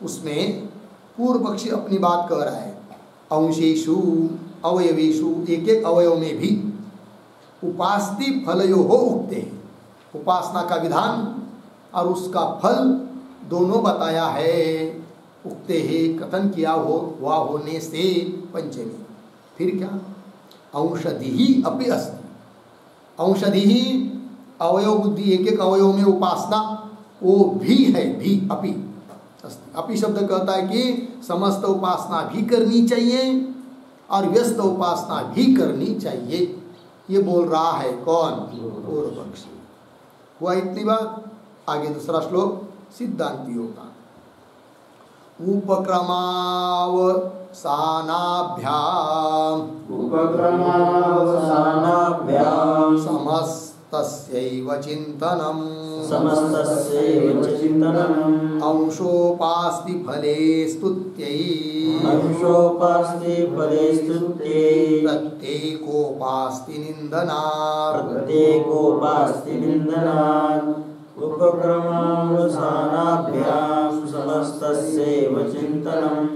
उसमें पूर्व पक्षी अपनी बात कह रहा है, अंशेषु अवयवेषु, एक एक अवयव में भी उपास्ति फलयोः उक्ते, उपासना का विधान और उसका फल दोनों बताया है। उक्ते है कथन किया हुआ होने से पंचमी, फिर क्या, औषधि अपि अस्ति, औषधि अवयव बुद्धि, एक एक अवयव में उपासना वो भी है, भी अपि अस्ति। अपि शब्द कहता है कि समस्त उपासना भी करनी चाहिए और व्यस्त उपासना भी करनी चाहिए, ये बोल रहा है कौन, पूर्व पक्षी। हुआ इतनी बात। आगे दूसरा श्लोक सिद्धांतियों का, उपक्रमावसानाभ्याम, उपक्रमावसानाभ्याम, समस्त समस्तस्यैव चिन्तनम् समस्तस्यैव चिन्तनम् अंशोपास्ति फले स्तुत्यै अंशोपास्ति फले स्तुत्यै प्रत्येकोपास्ति निन्दनात् प्रत्येकोपास्ति निन्दनात् उपक्रमावसानाभ्यां समस्तस्यैव चिन्तनम्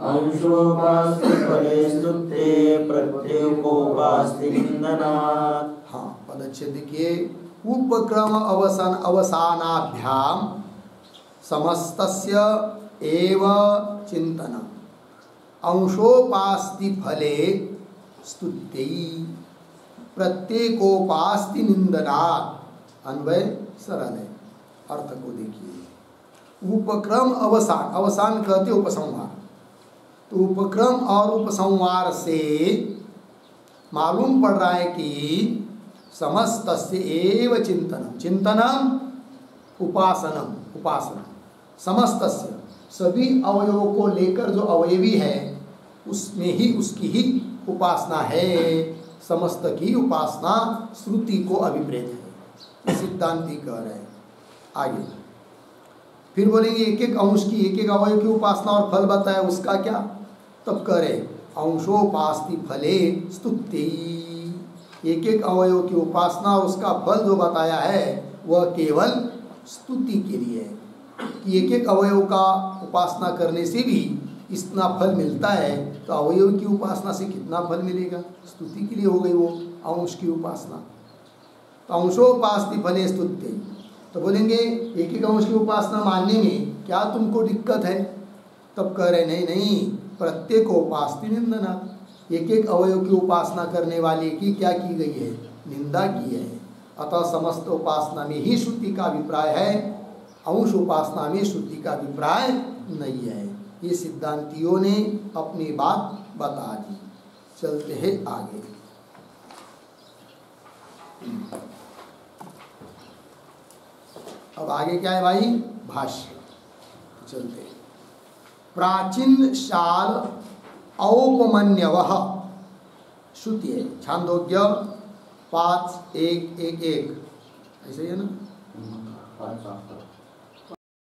अंशोपास्ति फले स्तुत्ये प्रत्येकोपास्ति निन्दनात्। हाँ, पदच्छेद देखिए। उपक्रम अवसानाभ्याम समस्तस्य एव चिंतनम् अंशोपास्ति फले स्तुत्यै प्रत्येकोपास्ति निंदनात्। अन्वय सरल है, अर्थ को देखिए। उपक्रम अवसान, अवसान कहते उपसंहार, तो उपक्रम और उपसंहार से मालूम पड़ रहा है कि समस्तस्य एव चिंतनम, चिंतनम उपासनम, उपासना समस्तस्य सभी अवयवों को लेकर जो अवयवी है उसमें ही उसकी ही उपासना है। समस्त की उपासना श्रुति को अभिप्रेत है, सिद्धांती कह रहे हैं। आगे फिर बोलेंगे एक एक अंश की, एक एक अवयव की उपासना और फल बताया, उसका क्या? तब कह रहे अंशोपास्ति फले स्तुत्यै, एक एक अवयव की उपासना और उसका फल जो बताया है वह केवल स्तुति के लिए है कि एक एक अवयव का उपासना करने से भी इतना फल मिलता है, तो अवयव की उपासना से कितना फल मिलेगा? स्तुति के लिए हो गई वो अंश की उपासना। तो अंशोपास्ति फले स्तुत्यै, तो बोलेंगे एक एक अंश की उपासना मानने में क्या तुमको दिक्कत है? तब कह रहे नहीं नहीं, प्रत्येकोपास्ति निंदनात्, एक एक अवयव की उपासना करने वाले की क्या की गई है? निंदा की है। अतः समस्त उपासना में ही श्रुति का अभिप्राय है, अंश उपासना में श्रुति का अभिप्राय नहीं है। ये सिद्धांतियों ने अपनी बात बता दी। चलते हैं आगे। अब आगे क्या है भाई? भाष्य। चलते हैं। प्राचीन शाल औपमन्यवः, श्रुति है छांदोग्य 5:1-1-1, ऐसे ही है ना?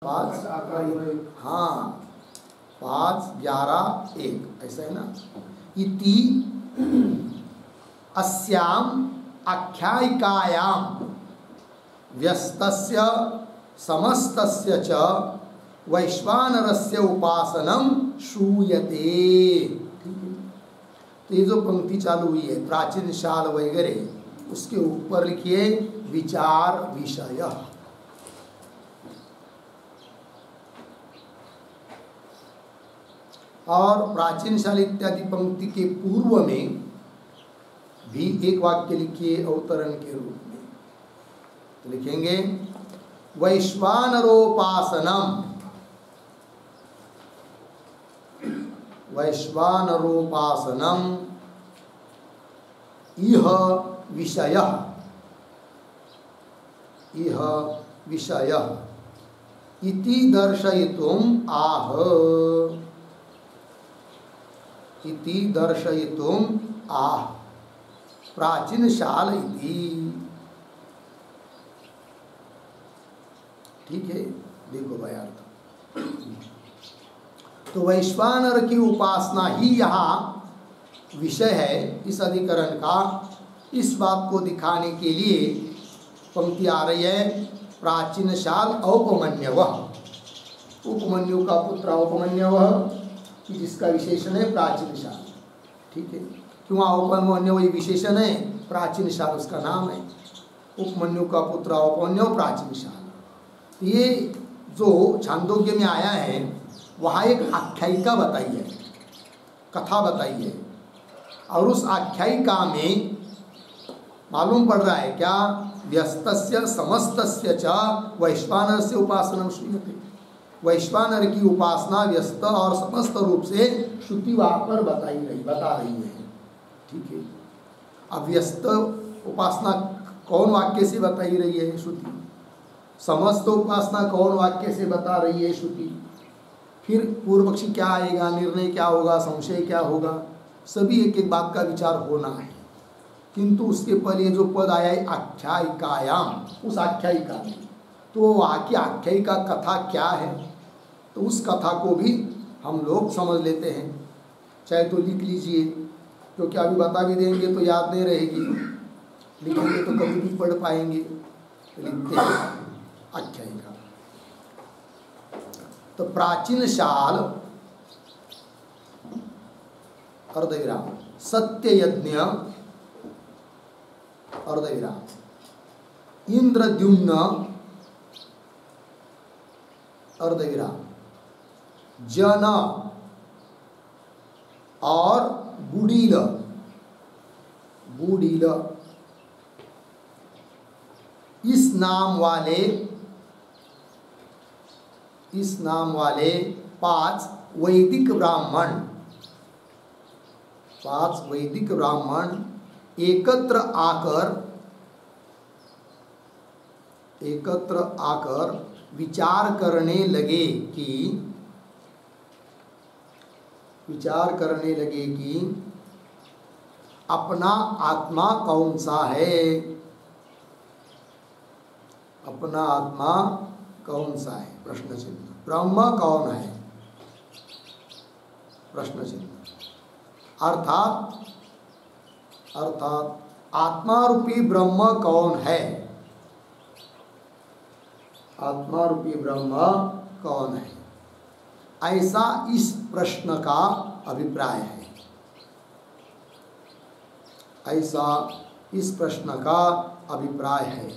5 हाँ 5:11-1 ऐसा है ना? इति अस्याम आख्यायिकायाम व्यस्तस्य समस्तस्य च वैश्वानरस्य उपासनम श्रूयते। तो ये जो पंक्ति चालू हुई है प्राचीन शाल वगैरह, उसके ऊपर लिखिए विचार विषय। और प्राचीन शाल इत्यादि पंक्ति के पूर्व में भी एक वाक्य लिखिए अवतरण के रूप में। तो लिखेंगे वैश्वानरोपासनम, वैश्वानरोपासनम इह विषयः, इह विषयः इति दर्शयितुम आह, इति दर्शयितुम आह प्राचीन शाल इति। ठीक है, देखो भाई अर्थ। तो वैश्वानर की उपासना ही यहाँ विषय है इस अधिकरण का। इस बात को दिखाने के लिए पंक्ति आ रही है प्राचीन शाल औपमन्यवः, उपमन्यु का पुत्र औपमन्यवः, जिसका विशेषण है प्राचीन शाल। ठीक है, क्यों औपमन्यु वही विशेषण है, प्राचीन शाल उसका नाम है। उपमन्यु का पुत्र औपमन्यु प्राचीन शाल। ये जो छांदोग्य में आया है वहाँ एक आख्यायिका बताई है, कथा बताई है, और उस आख्यायिका में मालूम पड़ रहा है क्या? व्यस्तस्य समस्तस्य च वैश्वानरस्य उपासनम श्रूयते, वैश्वानर की उपासना व्यस्त और समस्त रूप से श्रुति वहाँ पर बता रही है। ठीक है, अब व्यस्त उपासना कौन वाक्य से बताई रही है? श्रुति। समस्त उपासना कौन वाक्य से बता रही है? श्रुति। फिर पूर्व पक्षी क्या आएगा, निर्णय क्या होगा, संशय क्या होगा, सभी एक एक बात का विचार होना है। किंतु उसके पहले जो पद आया है आख्यायिकायाम, उस आख्यायिका में, तो वहाँ की आख्यायिका कथा क्या है, तो उस कथा को भी हम लोग समझ लेते हैं। चाहे तो लिख लीजिए, क्योंकि अभी बता भी देंगे तो याद नहीं रहेगी, लिखेंगे तो कभी भी पढ़ पाएंगे। लिखते हैं आख्यायिका। तो प्राचीन शाल अर्धविराम, सत्य यज्ञ अर्धविराम, इंद्रद्युम्न अर्धविराम, जन और बुडील, बुडील इस नाम वाले 5 वैदिक ब्राह्मण, 5 वैदिक ब्राह्मण एकत्र आकर विचार करने लगे कि अपना आत्मा कौन सा है, अपना आत्मा कौन सा है, प्रश्न चिन्ह। ब्रह्म कौन है, प्रश्न चिन्ह। अर्थात आत्मा रूपी ब्रह्म कौन है, आत्मा रूपी ब्रह्म कौन है, ऐसा इस प्रश्न का अभिप्राय है, ऐसा इस प्रश्न का अभिप्राय है।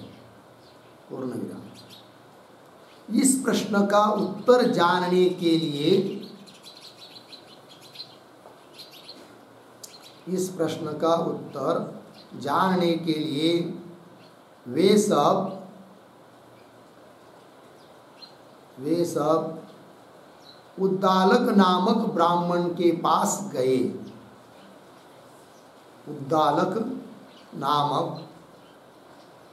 पूर्ण विराम। इस प्रश्न का उत्तर जानने के लिए, इस प्रश्न का उत्तर जानने के लिए वे सब उद्दालक नामक ब्राह्मण के पास गए। उद्दालक नामक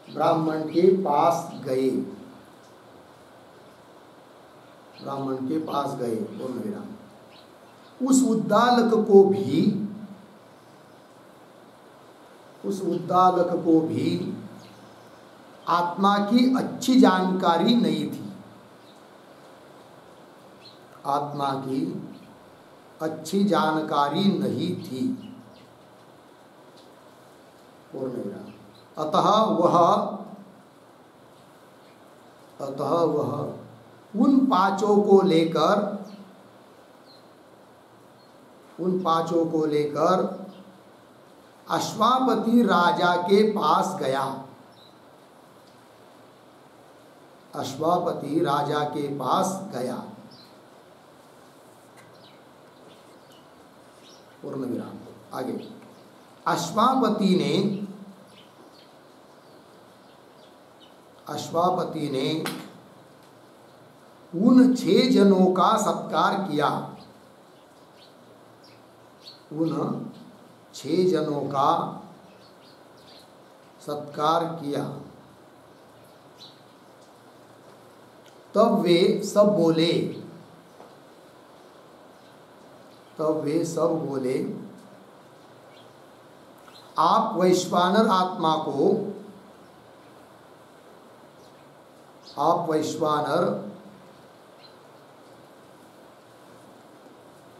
ब्राह्मण के पास गए, ब्राह्मण के पास गए। पूर्ण विराम। उस उद्दालक को भी आत्मा की अच्छी जानकारी नहीं थी, आत्मा की अच्छी जानकारी नहीं थी। पूर्ण विराम। अतः वह उन पांचों को लेकर अश्वापति राजा के पास गया, अश्वापति राजा के पास गया। पूर्ण विराम। आगे। अश्वापति ने उन 6 जनों का सत्कार किया, उन 6 जनों का सत्कार किया। तब वे सब बोले, आप वैश्वानर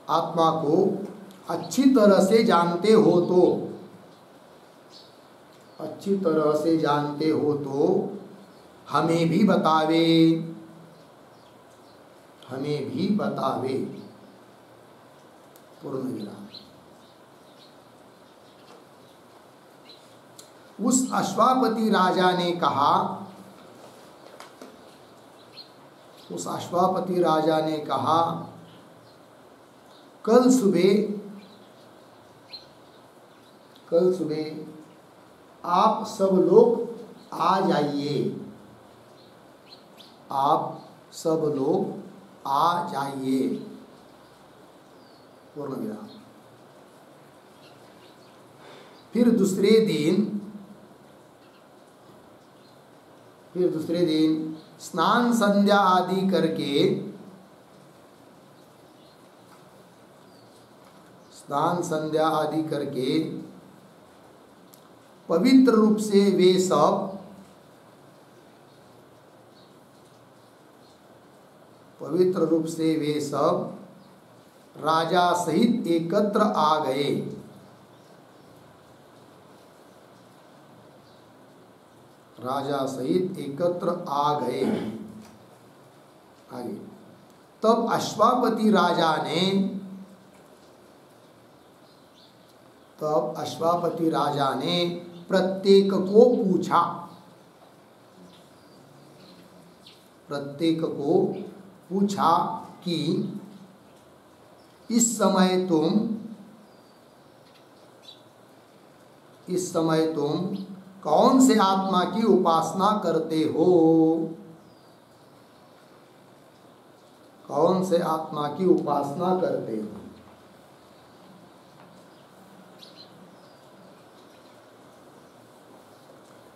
आत्मा को अच्छी तरह से जानते हो तो हमें भी बतावे। पूर्ण विराम। उस अश्वापति राजा ने कहा, कल सुबह आप सब लोग आ जाइए, आप सब लोग आ जाइए। पूर्ण विराम। फिर दूसरे दिन स्नान संध्या आदि करके पवित्र रूप से वे सब पवित्र रूप से वे सब राजा सहित एकत्र आ गए। राजा सहित एकत्र आ गए। आगे, तब अश्वापति राजा ने प्रत्येक को पूछा कि इस समय तुम कौन से आत्मा की उपासना करते हो? कौन से आत्मा की उपासना करते हो?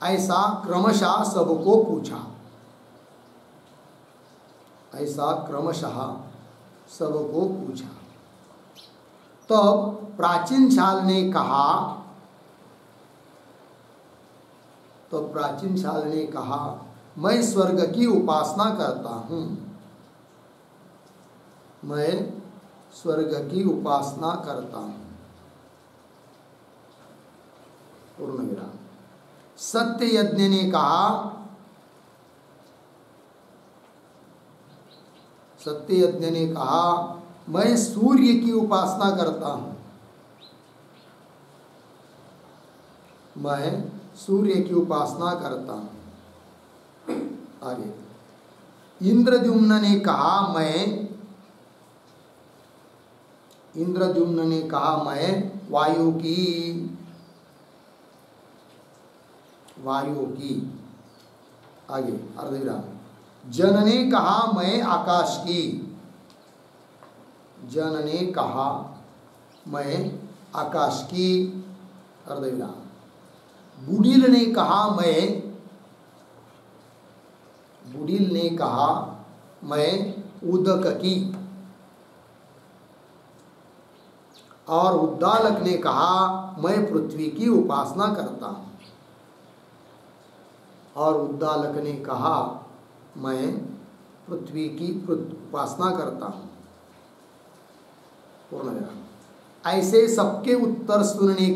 ऐसा क्रमशः सबको पूछा। ऐसा क्रमशः सबको पूछा। तब प्राचीन छाल ने कहा, मैं स्वर्ग की उपासना करता हूँ। मैं स्वर्ग की उपासना करता हूँ। पूर्ण विराम। सत्ययज्ञ ने कहा, मैं सूर्य की उपासना करता हूँ। मैं सूर्य की उपासना करता हूँ। आगे, इंद्रद्युम्न ने कहा, मैं वायु की। आगे, अर्धविराम। जन ने कहा, मैं आकाश की। जन ने कहा, मैं आकाश की। अर्धविराम। बुढ़िल ने कहा, मैं उदक की। और उद्दालक ने कहा, मैं पृथ्वी की उपासना करता हूँ। और उद्दालक ने कहा, मैं पृथ्वी की उपासना करता हूँ। पूर्ण विराम। ऐसे सबके उत्तर सुनने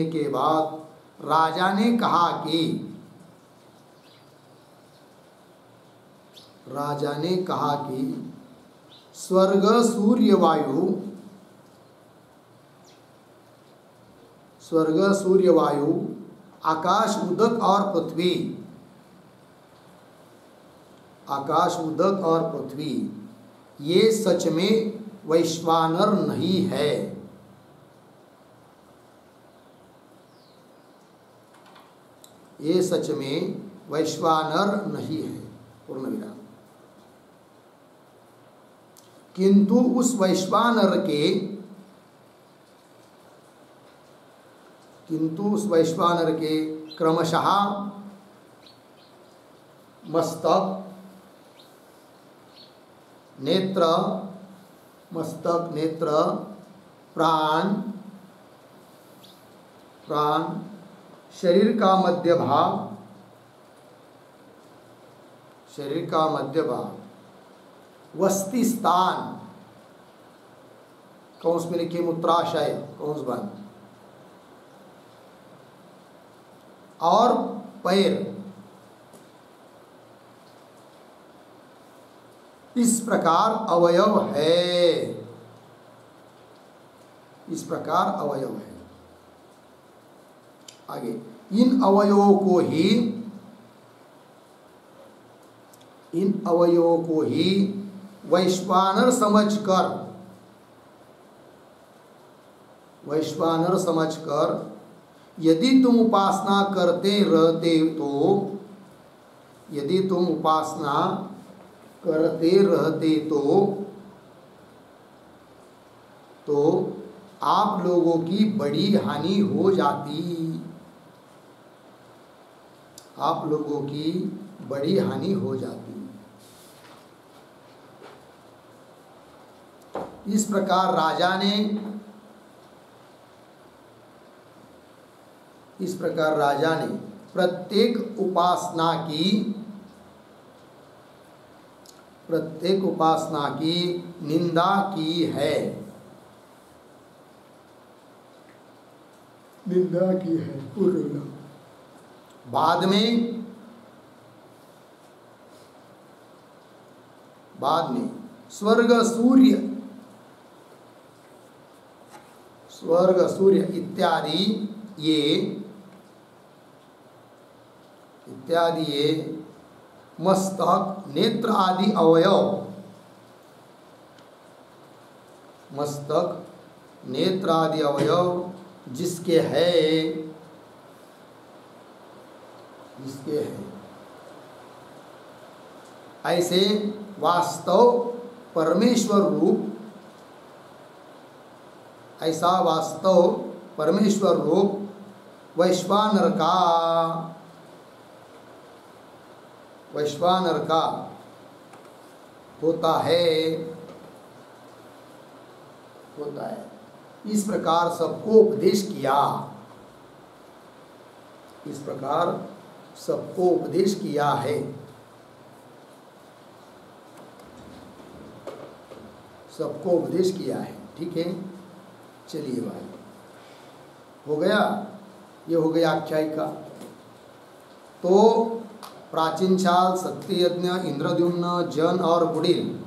के बाद राजा ने कहा कि स्वर्ग सूर्य वायु आकाश उदक और पृथ्वी ये सच में वैश्वानर नहीं है। ये सच में वैश्वानर नहीं है। पूर्ण विराम। किंतु उस वैश्वानर के क्रमशः मस्तक, नेत्र, प्राण, शरीर का मध्य भाग, वस्ति स्थान, कौंस में लिखिए मूत्राशय, कौंस बंद, और पैर, इस प्रकार अवयव है। आगे, इन अवयवों को ही वैश्वानर समझकर यदि तुम उपासना करते रहते तो आप लोगों की बड़ी हानि हो जाती। इस प्रकार राजा ने प्रत्येक उपासना की निंदा की है। पूर्ण। बाद में स्वर्ग सूर्य इत्यादि ये मस्तक नेत्र आदि अवयव जिसके है ऐसे वास्तव परमेश्वर रूप वैश्वानर का होता है। इस प्रकार सबको उपदेश किया है। ठीक है, चलिए भाई, हो गया। ये हो गया आख्यायिका। तो प्राचीन शाल, सत्ययज्ञ, इंद्रद्युम्न, जन और बुड़िल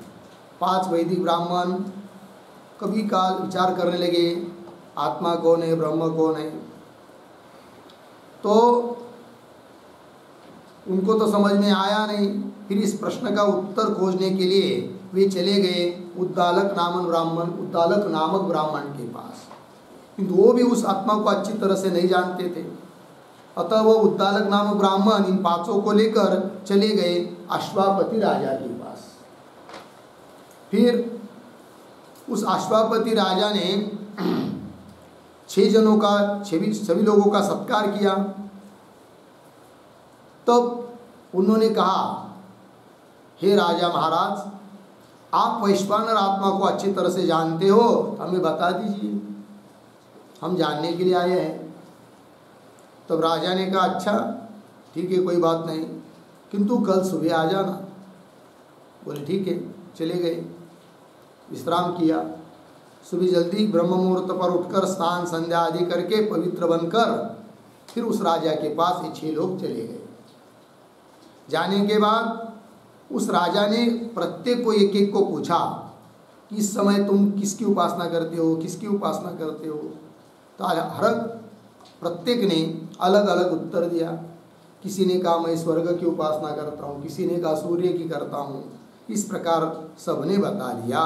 5 वैदिक ब्राह्मण कभी काल विचार करने लगे आत्मा कौन है, ब्रह्म कौन है। तो उनको तो समझ में आया नहीं। फिर इस प्रश्न का उत्तर खोजने के लिए वे चले गए उद्दालक नामक ब्राह्मण के पास, किंतु वो भी उस आत्मा को अच्छी तरह से नहीं जानते थे। अतः वो उद्दालक नामक ब्राह्मण इन 5 को लेकर चले गए अश्वापति राजा के पास। फिर उस अश्वापति राजा ने 6 लोगों का सत्कार किया। तब उन्होंने कहा, हे राजा महाराज, आप वैश्वानर आत्मा को अच्छी तरह से जानते हो, हमें बता दीजिए, हम जानने के लिए आए हैं। तब राजा ने कहा, अच्छा ठीक है, कोई बात नहीं, किंतु कल सुबह आ जाना। बोले ठीक है। चले गए, विश्राम किया। सुबह जल्दी ब्रह्म मुहूर्त पर उठकर स्नान संध्या आदि करके पवित्र बनकर फिर उस राजा के पास ये 6 लोग चले गए। जाने के बाद उस राजा ने प्रत्येक को एक को पूछा कि इस समय तुम किसकी उपासना करते हो। तो हर प्रत्येक ने अलग अलग उत्तर दिया। किसी ने कहा मैं स्वर्ग की उपासना करता हूँ, किसी ने कहा सूर्य की करता हूँ। इस प्रकार सबने बता दिया।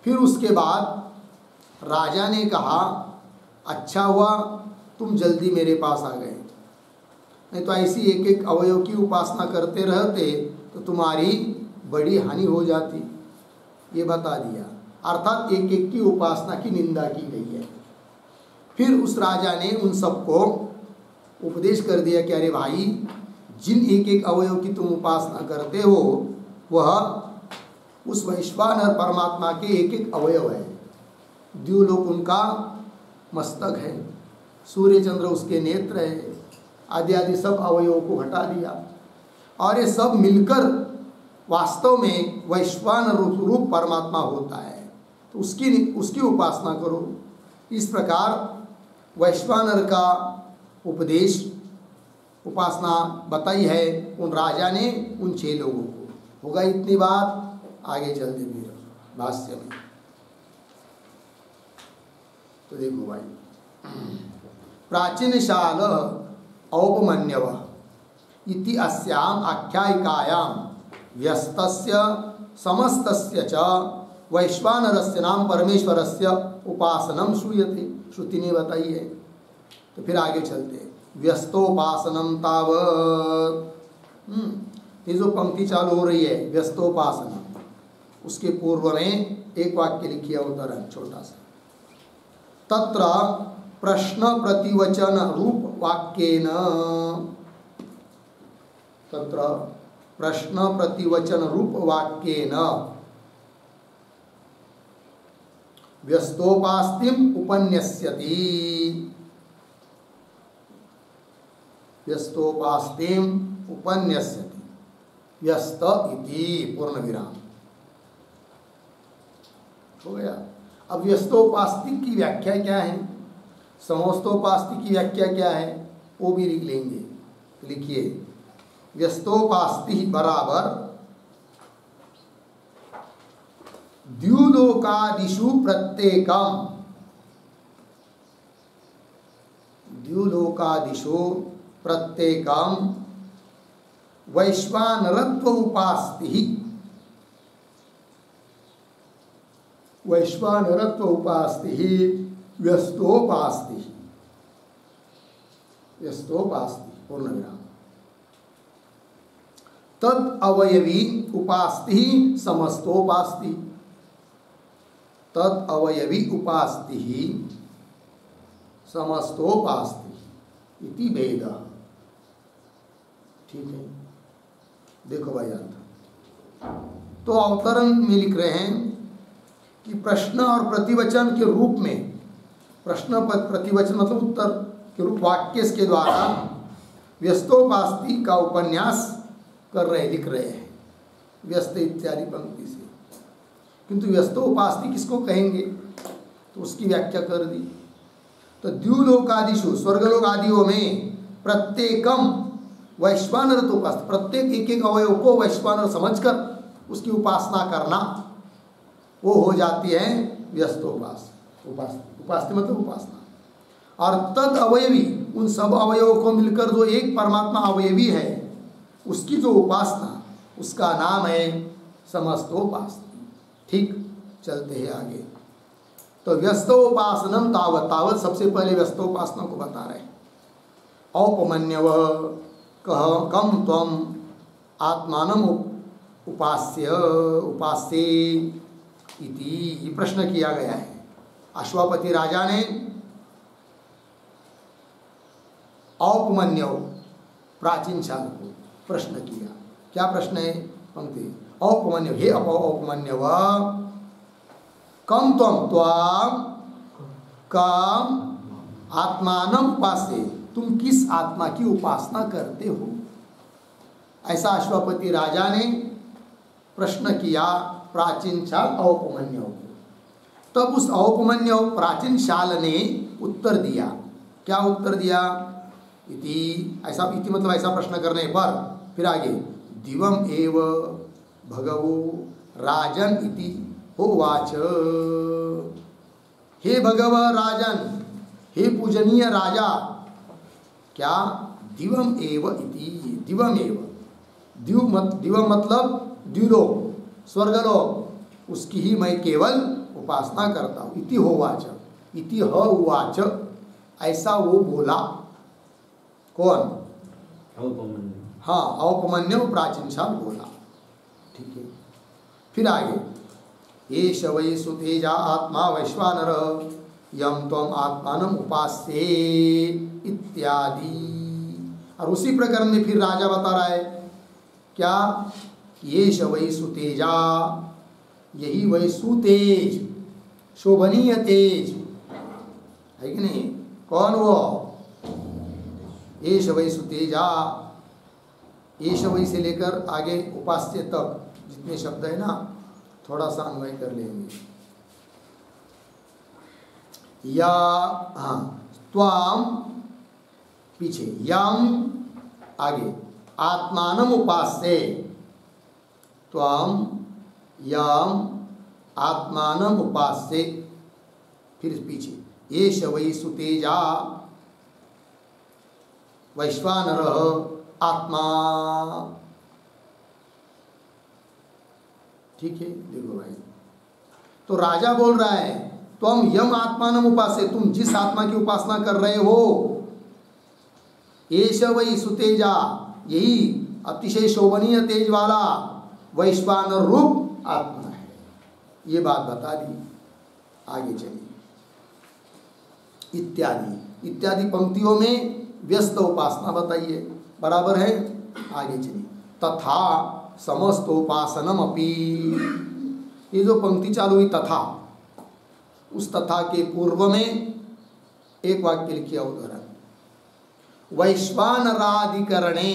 फिर उसके बाद राजा ने कहा, अच्छा हुआ तुम जल्दी मेरे पास आ गए, नहीं तो ऐसी एक अवयव की उपासना करते रहते तो तुम्हारी बड़ी हानि हो जाती। ये बता दिया, अर्थात एक की उपासना की निंदा की गई है। फिर उस राजा ने उन सबको उपदेश कर दिया कि अरे भाई, जिन एक अवयव की तुम उपासना करते हो वह उस वैश्वानर परमात्मा के एक अवयव है। द्युलोक उनका मस्तक है, सूर्य चंद्र उसके नेत्र है, आदि सब अवयवों को हटा दिया और ये सब मिलकर वास्तव में वैश्वानर रूप परमात्मा होता है। तो उसकी उपासना करो। इस प्रकार वैश्वानर का उपासना बताई है उन राजा ने उन 6 लोगों को। होगा इतनी बात, आगे चलते फिर भाष्य में। तो देखो भाई, प्राचीन शाल औपमन्यव इति अस्याम आख्यायिकायाम व्यस्तस्य समस्तस्य च वैश्वानरस्य नाम परमेश्वरस्य उपासनम श्रूयते। श्रुति ने बताई है। तो फिर आगे चलते हैं। व्यस्तोपासनम तावत्, ये जो पंक्ति चालू हो रही है व्यस्तोपासना, उसके पूर्व में एक वाक्य लिखिया उत्तर है छोटा सा। तत्र प्रश्न प्रतिवचन रूप वाक्येन, तत्र प्रश्न प्रतिवचन रूप वाक्येन व्यस्तोपास्तिम उपन्यस्यति, व्यस्तोपास्तिम उपन्यस्यति, व्यस्त इति पूर्ण विराम हो गया। अब व्यस्तोपास्तिक की व्याख्या क्या है, समस्तोपास्तिक की व्याख्या क्या है, वो भी लिख लेंगे। लिखिए, व्यस्तोपास्ति बराबर द्युलोकादिषु प्रत्येकम, द्युलोकादिषु प्रत्येकम वैश्वानरत्व उपास्ति, वैश्वानरत्व उपास्ति व्यस्तोपास्ति, व्यस्तोपास्ति पूर्ण विराम। तद अवयवी उपास्ति समस्तोपास्ति, तद अवयवी उपास्ति समस्तोपास्ति इति भेद। ठीक है, देखो भाई अर्थ। तो अवतरण में लिख रहे हैं कि प्रश्न और प्रतिवचन के रूप में, प्रश्न प्रतिवचन मतलब उत्तर के रूप वाक्य के द्वारा व्यस्तोपास्ति का उपन्यास कर रहे, लिख रहे हैं व्यस्त इत्यादि पंक्ति से। किंतु व्यस्तोपास्ति किसको कहेंगे, तो उसकी व्याख्या कर दी। तो द्युलोकादिषु स्वर्गलोक आदियों में प्रत्येकम वैश्वानर तो उपास्ति, प्रत्येक एक एक अवयव को वैश्वानर समझकर उसकी उपासना करना, वो हो जाती है व्यस्तोपास्ति। उपास्ति मतलब उपासना। और तद अवयवी, उन सब अवयवों को मिलकर जो एक परमात्मा अवयवी है, उसकी जो उपासना, उसका नाम है समस्तोपास्ति। ठीक, चलते हैं आगे। तो व्यस्तोपासनम तावत, तावत सबसे पहले व्यस्तोपासना को बता रहे हैं। औपमन्यव कह कम त्वम आत्मानम उपास्य उपास्ये इति प्रश्न किया गया है। अश्वपति राजा ने औपमन्यव प्राचीन शाल को प्रश्न किया। क्या प्रश्न है, पंक्ति औपमन्यव, हे औपमन्यव कम त्वम त्वाम काम आत्मानम उपास्ये, तुम किस आत्मा की उपासना करते हो। ऐसा अश्वपति राजा ने प्रश्न किया प्राचीन शाल औपमन्यव को। तब उस औपमन्यव प्राचीन शाल ने उत्तर दिया। क्या उत्तर दिया, इति, ऐसा इति मतलब ऐसा प्रश्न करने पर फिर आगे दिवम एव भगवो राजन इति होवाच, हे भगव राजन, हे पूजनीय राजा, क्या दिवम एव इति, दिवम एव, दिवम मतलब द्युलोक स्वर्गलोक, उसकी ही मैं केवल उपासना करता हूँ। इति होवाच, इति ह उवाच, ऐसा वो बोला। कौन, औपमन्यु। हाँ, औपमन्यु प्राचीन शाल बोला। ठीक है, फिर आगे एष वै सुतेजा आत्मा वैश्वानर यम त्वम आत्मानम उपास्ये इत्यादि। और उसी प्रकरण में फिर राजा बता रहा है क्या, एष वै सुतेजा, यही वै सुतेज, शोभनीय तेज है कि नहीं। कौन वो, एष वै सुतेजा, एष वै से लेकर आगे उपास्य तक जितने शब्द है ना, थोड़ा सा अन्वय कर लेंगे। या, हाँ, त्वाम पीछे, यम आगे, आत्मानम उपास्ये, त्वाम यम आत्मानम उपास्ये, फिर पीछे एष वै सुतेजा वैश्वानर आत्मा। ठीक है, देखो भाई, तो राजा बोल रहा है तुम यम आत्मानम उपास्ये, तुम जिस आत्मा की उपासना कर रहे हो, एष वै सुतेजा, यही अतिशय शोभनीय तेज वाला वैश्वानर रूप आत्मा है। ये बात बता दी। आगे चलिए, इत्यादि इत्यादि पंक्तियों में व्यस्त उपासना बताइए, बराबर है। आगे चलिए, तथा समस्तोपासनम अपि, ये जो पंक्ति चालू हुई तथा, उस तथा के पूर्व में एक वाक्य लिखिए उदाहरण, वैश्वानराधिकरणे,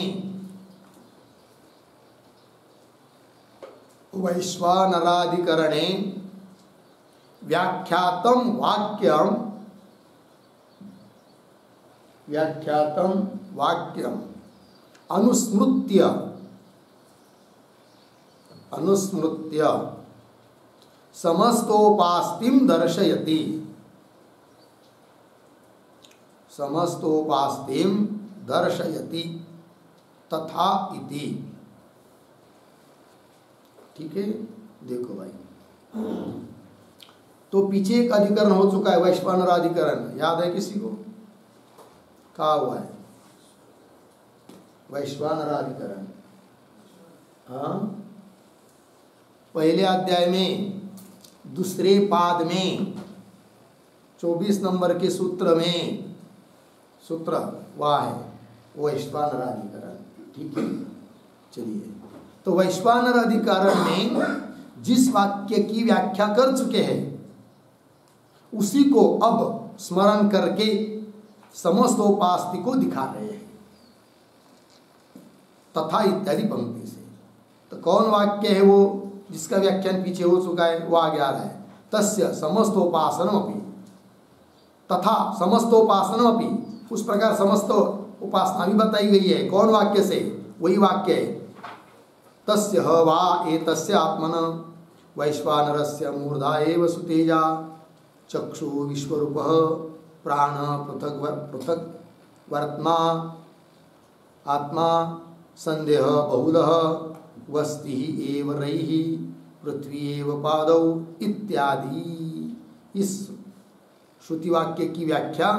वैश्वानराधिकरणे व्याख्यातम वाक्यम अनुस्मृत्य समस्तोपास्तिम दर्शयति, समस्तोपास्तिम दर्शयति तथा इति। ठीक है, देखो भाई, तो पीछे एक अधिकरण हो चुका है वैश्वानर अधिकरण, याद है किसी को? कहा हुआ है वैश्वानर अधिकरण? हाँ, पहले अध्याय में दूसरे पाद में 24 नंबर के सूत्र में, सूत्र वह है वैश्वानर अधिकरण। ठीक है, चलिए, तो वैश्वानर अधिकरण में जिस वाक्य की व्याख्या कर चुके हैं उसी को अब स्मरण करके समस्त उपास्ति को दिखा रहे हैं तथा इत्यादि पंक्ति से। तो कौन वाक्य है वो जिसका व्याख्यान पीछे हो चुका है? वो आगे आ रहा है, तस्य समस्तोपासनमपि, तथा समस्तोपासनमपि, उस प्रकार समस्त उपासना भी बताई गई है। कौन वाक्य से? वही वाक्य है, तस्य ह वा एतस्य आत्मन वैश्वानरस्य मूर्धा एव सुतेजा चक्षु विश्वरूपः प्राण पृथक वर्त्मा आत्मा संदेह बहुलः वस्ति एव रैः पृथ्वी एव पादौ इत्यादि। इस श्रुति वाक्य की व्याख्या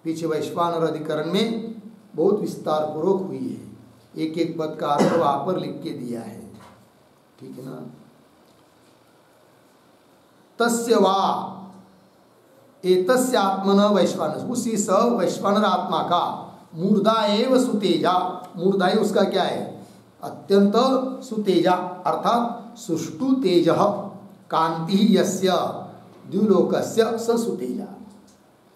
पीछे वैश्वानर अधिकरण में बहुत विस्तार पूर्वक हुई है। एक एक पद का अर्थ वहाँ पर लिख के दिया है। ठीक है ना? तस्य वा एतस्य आत्मन वैश्वानर, उसी स वैश्वानर आत्मा का मूर्धा एव सुतेजा, मूर्धा ही उसका क्या है? अत्यंत सुतेजा, अर्थात सुष्टु तेजः कांति यस्य द्युलोकस्य स सुतेजा,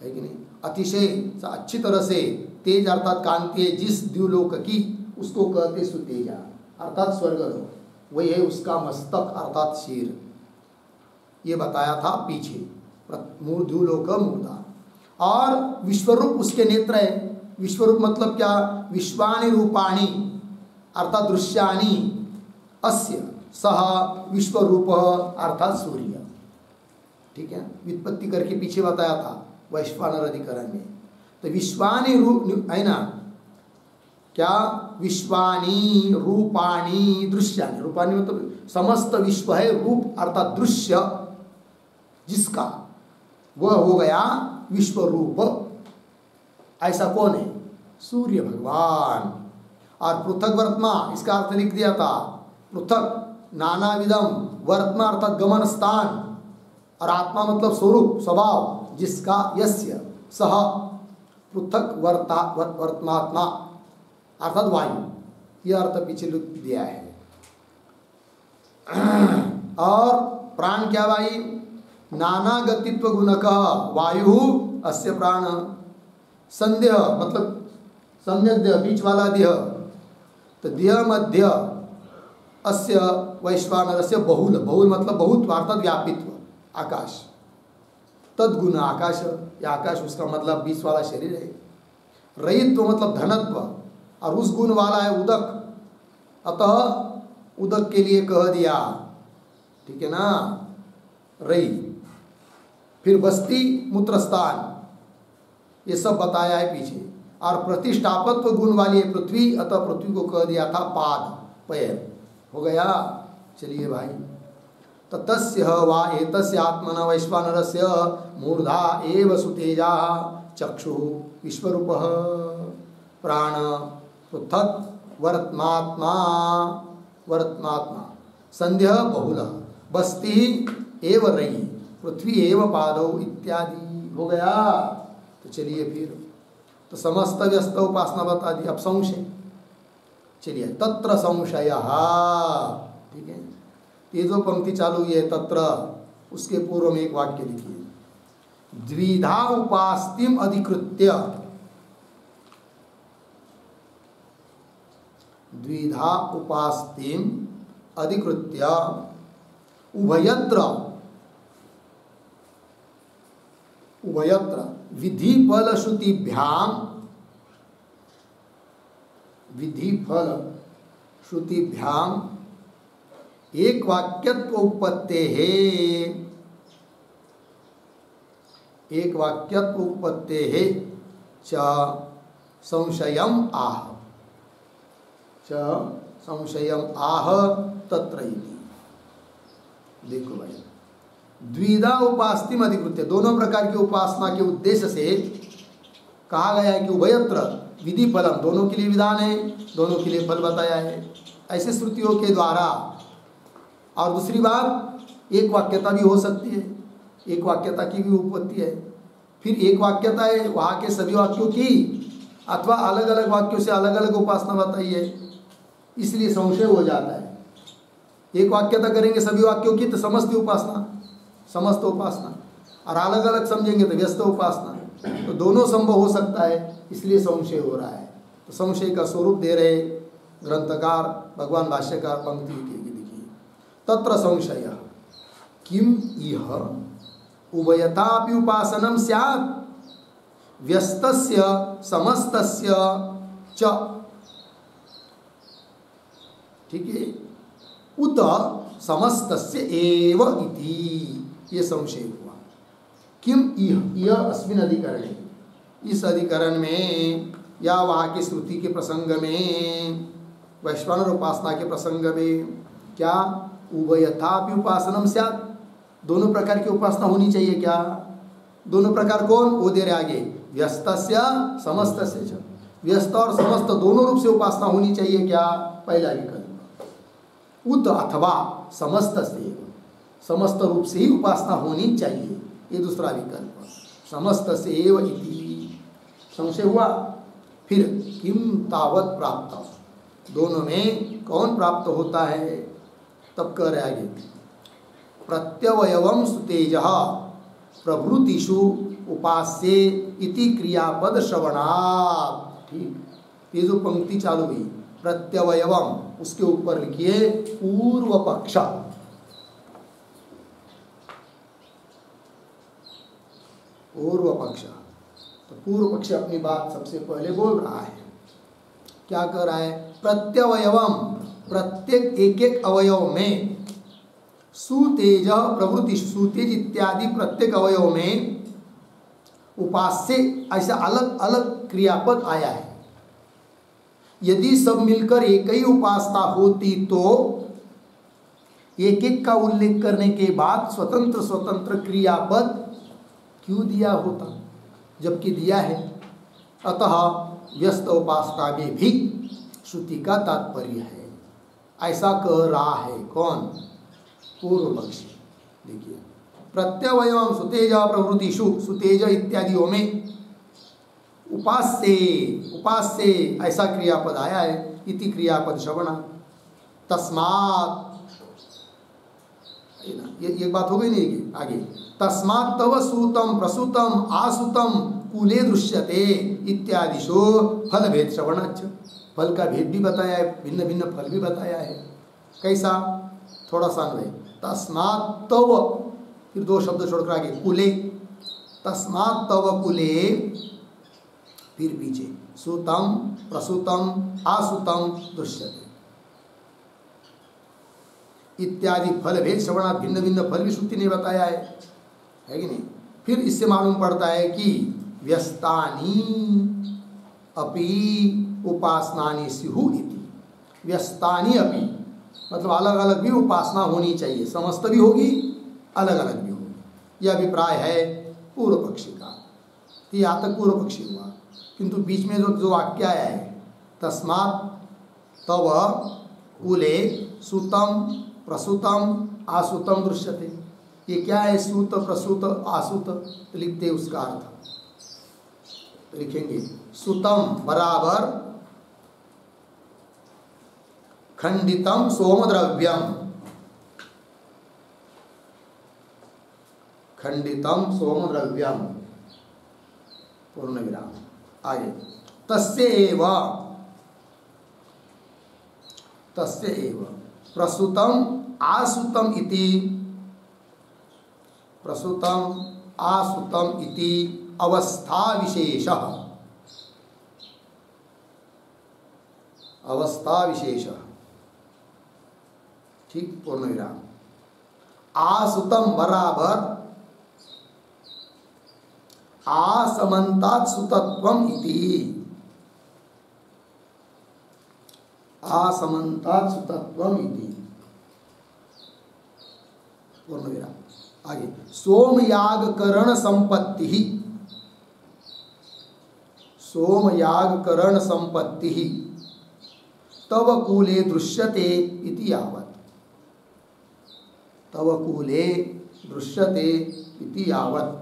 है कि नहीं? अतिशय अच्छी तरह से तेज अर्थात कांति है जिस द्युलोक की, उसको कहते सुतेजा, अर्थात स्वर्गलोक। वही है उसका मस्तक अर्थात शीर। ये बताया था पीछे, द्युलोक मूर्धा। और विश्वरूप उसके नेत्र है। विश्वरूप मतलब क्या? विश्वानि रूपाणि अर्थात दृश्यानि अस्य सह विश्वरूप अर्थात सूर्य। ठीक है, व्युत्पत्ति करके पीछे बताया था वैश्वानर अधिकरण में। तो विश्वानि रूप है ना, क्या? विश्वानि रूपाणि दृश्यानि, रूपाणि मतलब समस्त विश्व है, रूप अर्थात दृश्य जिसका, वह हो गया विश्वरूप। ऐसा कौन है? सूर्य भगवान। और पृथक वर्त्मा, इसका अर्थ लिख दिया था, पृथक नानाविधम, वर्त्मा अर्थात गमन स्थान, और आत्मा मतलब स्वरूप स्वभाव जिसका, यस्य सह पृथक वर्त्मात्मा अर्थात वायु। यह अर्थ पीछे लिख दिया है। और प्राण क्या भाई? नाना गतित्व गुणक वायु अस्य प्राण। संदेह मतलब सम्यक देह, बीच वाला देह। तो देह मध्य अस्य वैश्वानरस्य बहुल, बहुल मतलब बहुत अर्थात व्यापित्व, आकाश। तद्गुण आकाश, या आकाश उसका मतलब बीच वाला शरीर है। रहित्व मतलब धनत्व, और उस गुण वाला है उदक, अतः उदक के लिए कह दिया। ठीक है ना? रही। फिर बस्ती मूत्रस्थान, ये सब बताया है पीछे। और प्रतिष्ठापत्व गुण वाली है पृथ्वी, अतः पृथ्वी को कह दिया था पाद, पैर। हो गया? चलिए भाई, तो तस्य वा एतस्य आत्मन वैश्वानरस्य मूर्धा एव सुतेजा चक्षु विश्वरूपः प्राण पृथक वर्त्मात्मा संदेह बहुल बस्ती एव रई पृथ्वी एव पादौ इत्यादि। हो गया? तो चलिए फिर, तो समस्त व्यस्त उपासना बता दी। अब संशय, चलिए, तत्र संशयः। ठीक है, ये जो पंक्ति चालू हुई है तत्र, उसके पूर्व में एक वाक्य लिखिए, द्विधा उपास्तिम अधिकृत्य, द्विधा उपास्तिम अधिकृत्य उभयत्र विधि फल श्रुतिभ्याम एक वाक्यत्व उत्पत्तेः च संशयम आह तत्र इति। देखो भाई, द्विधा उपास्तिम अधिकृत्य, दोनों प्रकार की उपासना के उद्देश्य से कहा गया है कि उभयत्र विधि फलम, दोनों के लिए विधान है, दोनों के लिए फल बताया है ऐसे श्रुतियों के द्वारा। और दूसरी बात, एक वाक्यता भी हो सकती है, एक वाक्यता की भी उत्पत्ति है। फिर एक वाक्यता है वहाँ के सभी वाक्यों की, अथवा अलग अलग वाक्यों से अलग अलग उपासना बताई है, इसलिए संशय हो जाता है। एक वाक्यता करेंगे सभी वाक्यों की तो समस्त उपासना, और अलग अलग समझेंगे तो व्यस्त उपासना, तो दोनों संभव हो सकता है, इसलिए संशय हो रहा है। तो संशय का स्वरूप दे रहे ग्रंथकार भगवान भाष्यकार पंक्ति लिखी, तत्र संशय किम इह उभयतापि उपासनम स्यात् व्यस्तस्य समस्तस्य च, ठीक है, उत समस्तस्य एव इति, ये संशय हुआ। किम यह अस्मिन् अधिकरणे, इस अधिकरण में या वहाँ की श्रुति के प्रसंग में, वैश्वानर उपासना के प्रसंग में, क्या उभयथापि उपासनम स्यात्, दोनों प्रकार की उपासना होनी चाहिए क्या? दोनों प्रकार कौन? वो दे रहे आगे, व्यस्तस्य समस्तस्य च, व्यस्त और समस्त दोनों रूप से उपासना होनी चाहिए क्या? पहला विकल्प। उत अथवा समस्त से, समस्त रूप से ही उपासना होनी चाहिए, ये दूसरा विकल्प। समस्त से एव इति, संशय हुआ। फिर किम तावत प्राप्त, दोनों में कौन प्राप्त होता है? तब कह रहे आगे, प्रत्यवयवम सुतेजः प्रभृतिषु उपास्ये इति क्रियापद श्रवणात्। ठीक, ये जो पंक्ति चालू हुई प्रत्यवयवम, उसके ऊपर लिखिए पूर्व पक्ष। पूर्व पक्ष, तो पूर्व पक्ष अपनी बात सबसे पहले बोल रहा है। क्या कह रहा है? प्रत्यवयवम, प्रत्येक एक एक अवयव में, सुतेज प्रभृति, सुतेज इत्यादि प्रत्येक अवयव में उपास्य, ऐसा अलग अलग क्रियापद आया है। यदि सब मिलकर एक ही उपासना होती तो एक एक का उल्लेख करने के बाद स्वतंत्र स्वतंत्र क्रियापद क्यों दिया होता, जबकि दिया है। अतः व्यस्त उपासना में भी श्रुति का तात्पर्य है, ऐसा कह रहा है कौन? पूर्व पक्षी। देखिए, प्रत्यवयवम सुतेज प्रभृतिषु, सुतेज इत्यादियों में उपास्य ऐसा क्रियापद आया है, इति क्रियापद श्रवण। तस्मात्, ये एक बात हो गई नहीं, आगे तस्मात् तव सूतम प्रसूतम आसुतम कूले दृश्यते इत्यादिशो फल भेद श्रवणाच्च, फल का भेद भी बताया है, भिन्न भिन्न फल भी बताया है। कैसा? थोड़ा सा अन्वय, तस्मात् तव, फिर दो शब्द छोड़कर आगे कुले, तस्मात् तव कुले, फिर पीछे सुतम प्रसूतम आसुतम दृश्यते इत्यादि फल भेद श्रवणात्, भिन्न भिन्न फल भी श्रुति ने बताया है कि नहीं? फिर इससे मालूम पड़ता है कि व्यस्तानि अपि उपासनानि स्युः इति, व्यस्तानि अपि मतलब अलग अलग भी उपासना होनी चाहिए, समस्त भी होगी, अलग अलग भी होगी, यह अभिप्राय है पूर्व पक्षी का। यहाँ तक पूर्व पक्षी हुआ, किंतु बीच में जो वाक्य आया है, तस्मात् तव कुले सुतम प्रसूतम आसुतम दृश्यते, ये क्या है? सूत प्रसूत आसुत, तो लिखते उसका अर्थ, तो लिखेंगे सुतम बराबर खंडितम सोम द्रव्यम, खंडितम सोम द्रव्यम पूर्ण विराम। आगे तस्य एव प्रसूतम आसुतम इति अवस्था विशेष ठीक पूर्ण विराम। आसुतम बराबर आसमन्तात् सुतत्वम इति आसमन्तात् सुतत्वम इति पूर्ण विराम। आगे सोमयागकरण संपत्ति तव कूले दृश्यते इति यावत् तव कूले दृश्यते इति यावत्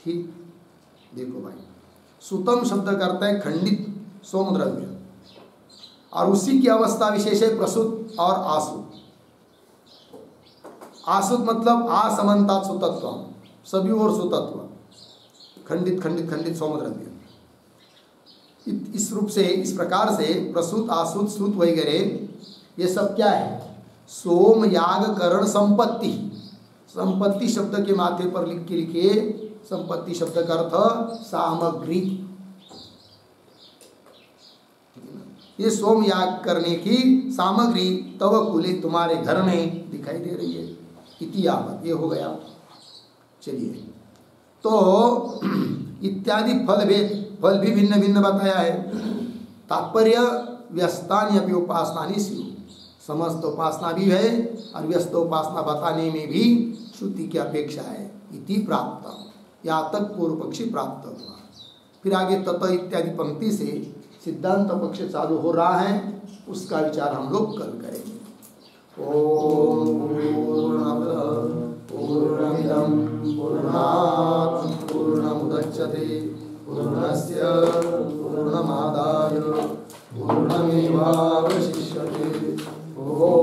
ठीक। देखो भाई सुतम शब्द करता है खंडित सोम द्रव्य और उसी की अवस्था विशेष है प्रसूत और आसुत। आसुत मतलब असमन्तात् सुतत्व सभी और सुतत्व खंडित खंडित खंडित सोम द्रव्य। इस रूप से इस प्रकार से प्रसूत आसुत श्रुत वगैरह ये सब क्या है सोम याग करण संपत्ति। संपत्ति शब्द के माथे पर लिख के लिखिए संपत्ति शब्द का अर्थ सामग्री। ये सोम याग करने की सामग्री तव कुले तुम्हारे घर में दिखाई दे रही है इति यावत् ये हो गया। चलिए तो इत्यादि फल भी भिन्न भिन्न बताया है। तात्पर्य व्यस्तानि अपि उपासनानि स्युः समस्त उपासना भी है और व्यस्त उपासना बताने में भी श्रुति की अपेक्षा है इति प्राप्त। यहाँ तक पूर्व पक्षी प्राप्त हुआ। फिर आगे तत इत्यादि पंक्ति से सिद्धांत पक्ष चालू हो रहा है उसका विचार हम लोग कल करेंगे। ओम पूर्णमिदं पूर्णात् पूर्णमुदच्यते पूर्णस्य पूर्णमादाय पूर्णमेवावशिष्यते। ओम